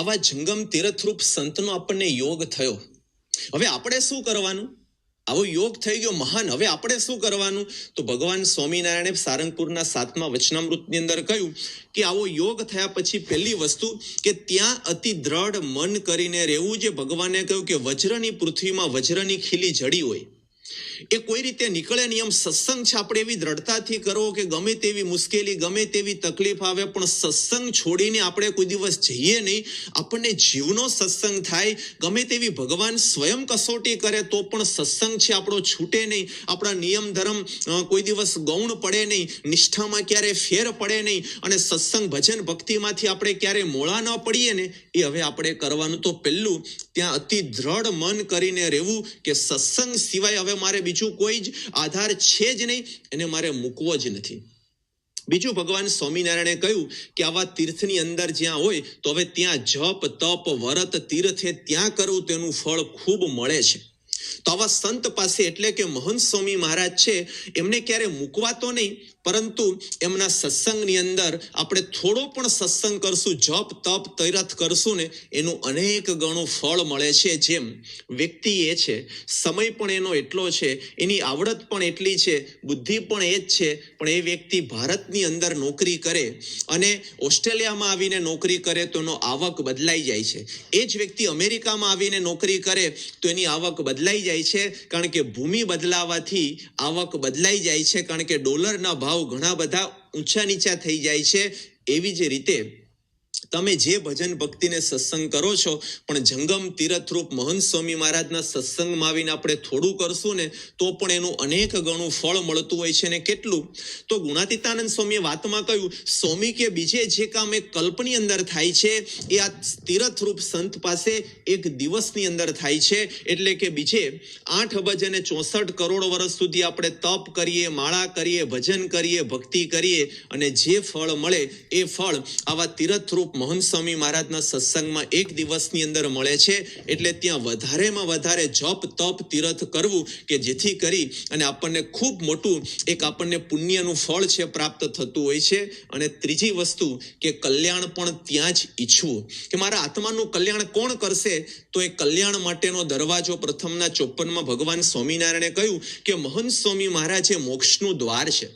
આવા જંગમ તીર્થરૂપ સંતનો આપણને યોગ થયો. હવે આપણે શું કરવાનું? આવો યોગ થઈ ગયો મહાન, હવે આપણે શું કરવાનું? તો ભગવાન સ્વામિનારાયણે સારંગપુરના 7મા વચનામૃતની અંદર કહ્યું કે આવો યોગ થયા પછી પહેલી વસ્તુ કે ત્યાં અતિ દ્રઢ મન કરીને રહેવું. જે ભગવાને કહ્યું કે વજ્રની પૃથ્વીમાં વજ્રની ખીલી જડી હોય એ કોઈ રીતે નીકળે નહીં. એમ સત્સંગ છે, આપણે એવી દ્રઢતાથી કરવો કે ગમે તેવી મુશ્કેલી, ગમે તેવી તકલીફ આવે પણ સત્સંગ છોડીને આપણે કોઈ દિવસ જઈએ નહીં. આપણને જીવનો સત્સંગ થાય, ગમે તેવી ભગવાન સ્વયં કસોટી કરે તો પણ સત્સંગ છે આપણો છૂટે નહીં. આપણા નિયમ ધર્મ કોઈ દિવસ ગૌણ પડે નહીં, નિષ્ઠામાં ક્યારે ફેર પડે નહીં, અને સત્સંગ ભજન ભક્તિમાંથી આપણે ક્યારે મોળા ન પડીએ ને એ હવે આપણે કરવાનું. તો પહેલું ત્યાં અતિ દ્રઢ મન કરીને રહેવું કે સત્સંગ સિવાય હવે મારે બીજું કોઈ જ આધાર છે જ નહીં, એને મારે મૂકવો જ નથી. બીજું ભગવાન સ્વામિનારાયણે કહ્યું કે આવા તીર્થની અંદર જ્યાં હોય તો હવે ત્યાં જપ તપ વરત તીર્થે ત્યાં કરવું તેનું ફળ ખૂબ મળે છે. તો આવા સંત પાસે એટલે કે મહંત સ્વામી મહારાજ છે એમને ક્યારે મૂકવા તો નહીં, પરંતુ એમના સત્સંગની અંદર આપણે થોડો પણ સત્સંગ કરશું, જપ તપ તીર્થ કરશું ને એનું અનેક ગણું ફળ મળે છે. જેમ વ્યક્તિ એ છે, સમય પણ એનો એટલો છે, એની આવડત પણ એટલી છે, બુદ્ધિ પણ એ જ છે, પણ એ વ્યક્તિ ભારતની અંદર નોકરી કરે અને ઓસ્ટ્રેલિયામાં આવીને નોકરી કરે તો એનો આવક બદલાઈ જાય છે. એ જ વ્યક્તિ અમેરિકામાં આવીને નોકરી કરે તો એની આવક બદલાઈ જાય છે, કારણ કે ભૂમિ બદલાવાથી આવક બદલાઈ જાય છે, કારણ કે ડોલરના ભાવ ઘણા બધા ઊંચા નીચા થઈ જાય છે. એવી જ રીતે તમે જે ભજન ભક્તિને સત્સંગ કરો છો પણ જંગમ તીર્થરૂપ મહંત સ્વામી મહારાજના સત્સંગમાં આવીને આપણે થોડું કરશું ને તો પણ એનું અનેક ગણું ફળ મળતું હોય છે. ને કેટલું? તો ગુણાતીતાનંદ સ્વામીએ વાતમાં કહ્યું, સ્વામી કે બીજે જે કામ એક કલ્પની અંદર થાય છે એ આ તીર્થરૂપ સંત પાસે એક દિવસની અંદર થાય છે. એટલે કે બીજે 8 અબજ અને 64 કરોડ વર્ષ સુધી આપણે તપ કરીએ, માળા કરીએ, ભજન કરીએ, ભક્તિ કરીએ અને જે ફળ મળે એ ફળ આવા તીર્થરૂપ મહંત સ્વામી મહારાજના સત્સંગમાં એક દિવસની અંદર મળે છે. એટલે ત્યાં વધારેમાં વધારે જપ તપ તીર્થ કરવું કે જેથી કરી અને આપણને ખૂબ મોટું એક આપણને પુણ્યનું ફળ છે પ્રાપ્ત થતું હોય છે. અને ત્રીજી વસ્તુ કે કલ્યાણ પણ ત્યાં જ ઈચ્છવું કે મારા આત્માનું કલ્યાણ કોણ કરશે? તો એ કલ્યાણ માટેનો દરવાજો પ્રથમના 54માં ભગવાન સ્વામિનારાયણે કહ્યું કે મહંત સ્વામી મહારાજ એ મોક્ષનું દ્વાર છે.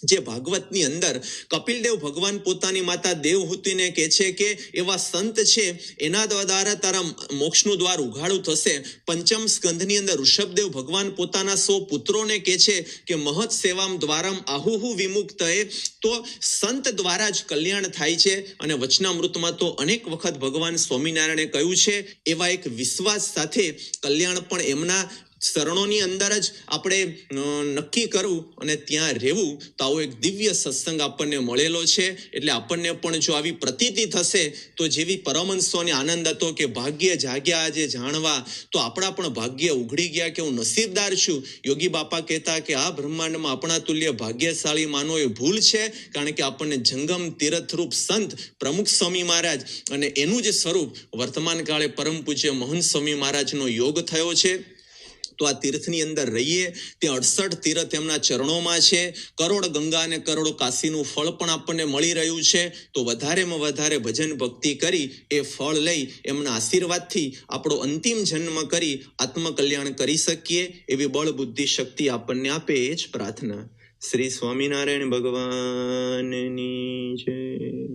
જે ભાગવતની અંદર કપિલદેવ ભગવાન પોતાની માતા દેવહૂતિને કહે છે કે એવા સંત છે એના દ્વારા તારા મોક્ષનું દ્વાર ઉઘાડું થશે. 5મ સ્કંધની અંદર ઋષભદેવ ભગવાન પોતાના 100 પુત્રોને કહે છે કે મહત સેવામ દ્વારમ આહુહુ વિમુક્ત, તો સંત દ્વારા જ કલ્યાણ થાય છે. અને વચનામૃતમાં તો અનેક વખત ભગવાન સ્વામિનારાયણે કહ્યું છે એવા એક વિશ્વાસ સાથે કલ્યાણ પણ એમના શરણોની અંદર જ આપણે નક્કી કરવું અને ત્યાં રહેવું. તો આવો એક દિવ્ય સત્સંગ આપણને મળેલો છે. એટલે આપણને પણ જો આવી પ્રતીતિ થશે તો જેવી પરમહંસોને આનંદ હતો કે ભાગ્ય જાગ્યા આજે જાણવા, તો આપણા પણ ભાગ્ય ઉઘડી ગયા કે હું નસીબદાર છું. યોગી બાપા કહેતા કે આ બ્રહ્માંડમાં આપણા તુલ્ય ભાગ્યશાળી માનો એ ભૂલ છે, કારણ કે આપણને જંગમ તીર્થરૂપ સંત પ્રમુખ સ્વામી મહારાજ અને એનું જે સ્વરૂપ વર્તમાન કાળે પરમ પૂજ્ય મહંત સ્વામી મહારાજનો યોગ થયો છે. તો આ તીર્થની અંદર રહીએ, ત્યાં 68 તીર્થ એમના ચરણોમાં છે. કરોડ ગંગા અને કરોડ કાશીનું ફળ પણ આપણને મળી રહ્યું છે. તો વધારેમાં વધારે ભજન ભક્તિ કરી એ ફળ લઈ એમના આશીર્વાદથી આપણો અંતિમ જન્મ કરી આત્મકલ્યાણ કરી શકીએ એવી બળ બુદ્ધિ શક્તિ આપણને આપે એ જ પ્રાર્થના. શ્રી સ્વામિનારાયણ ભગવાનની જય.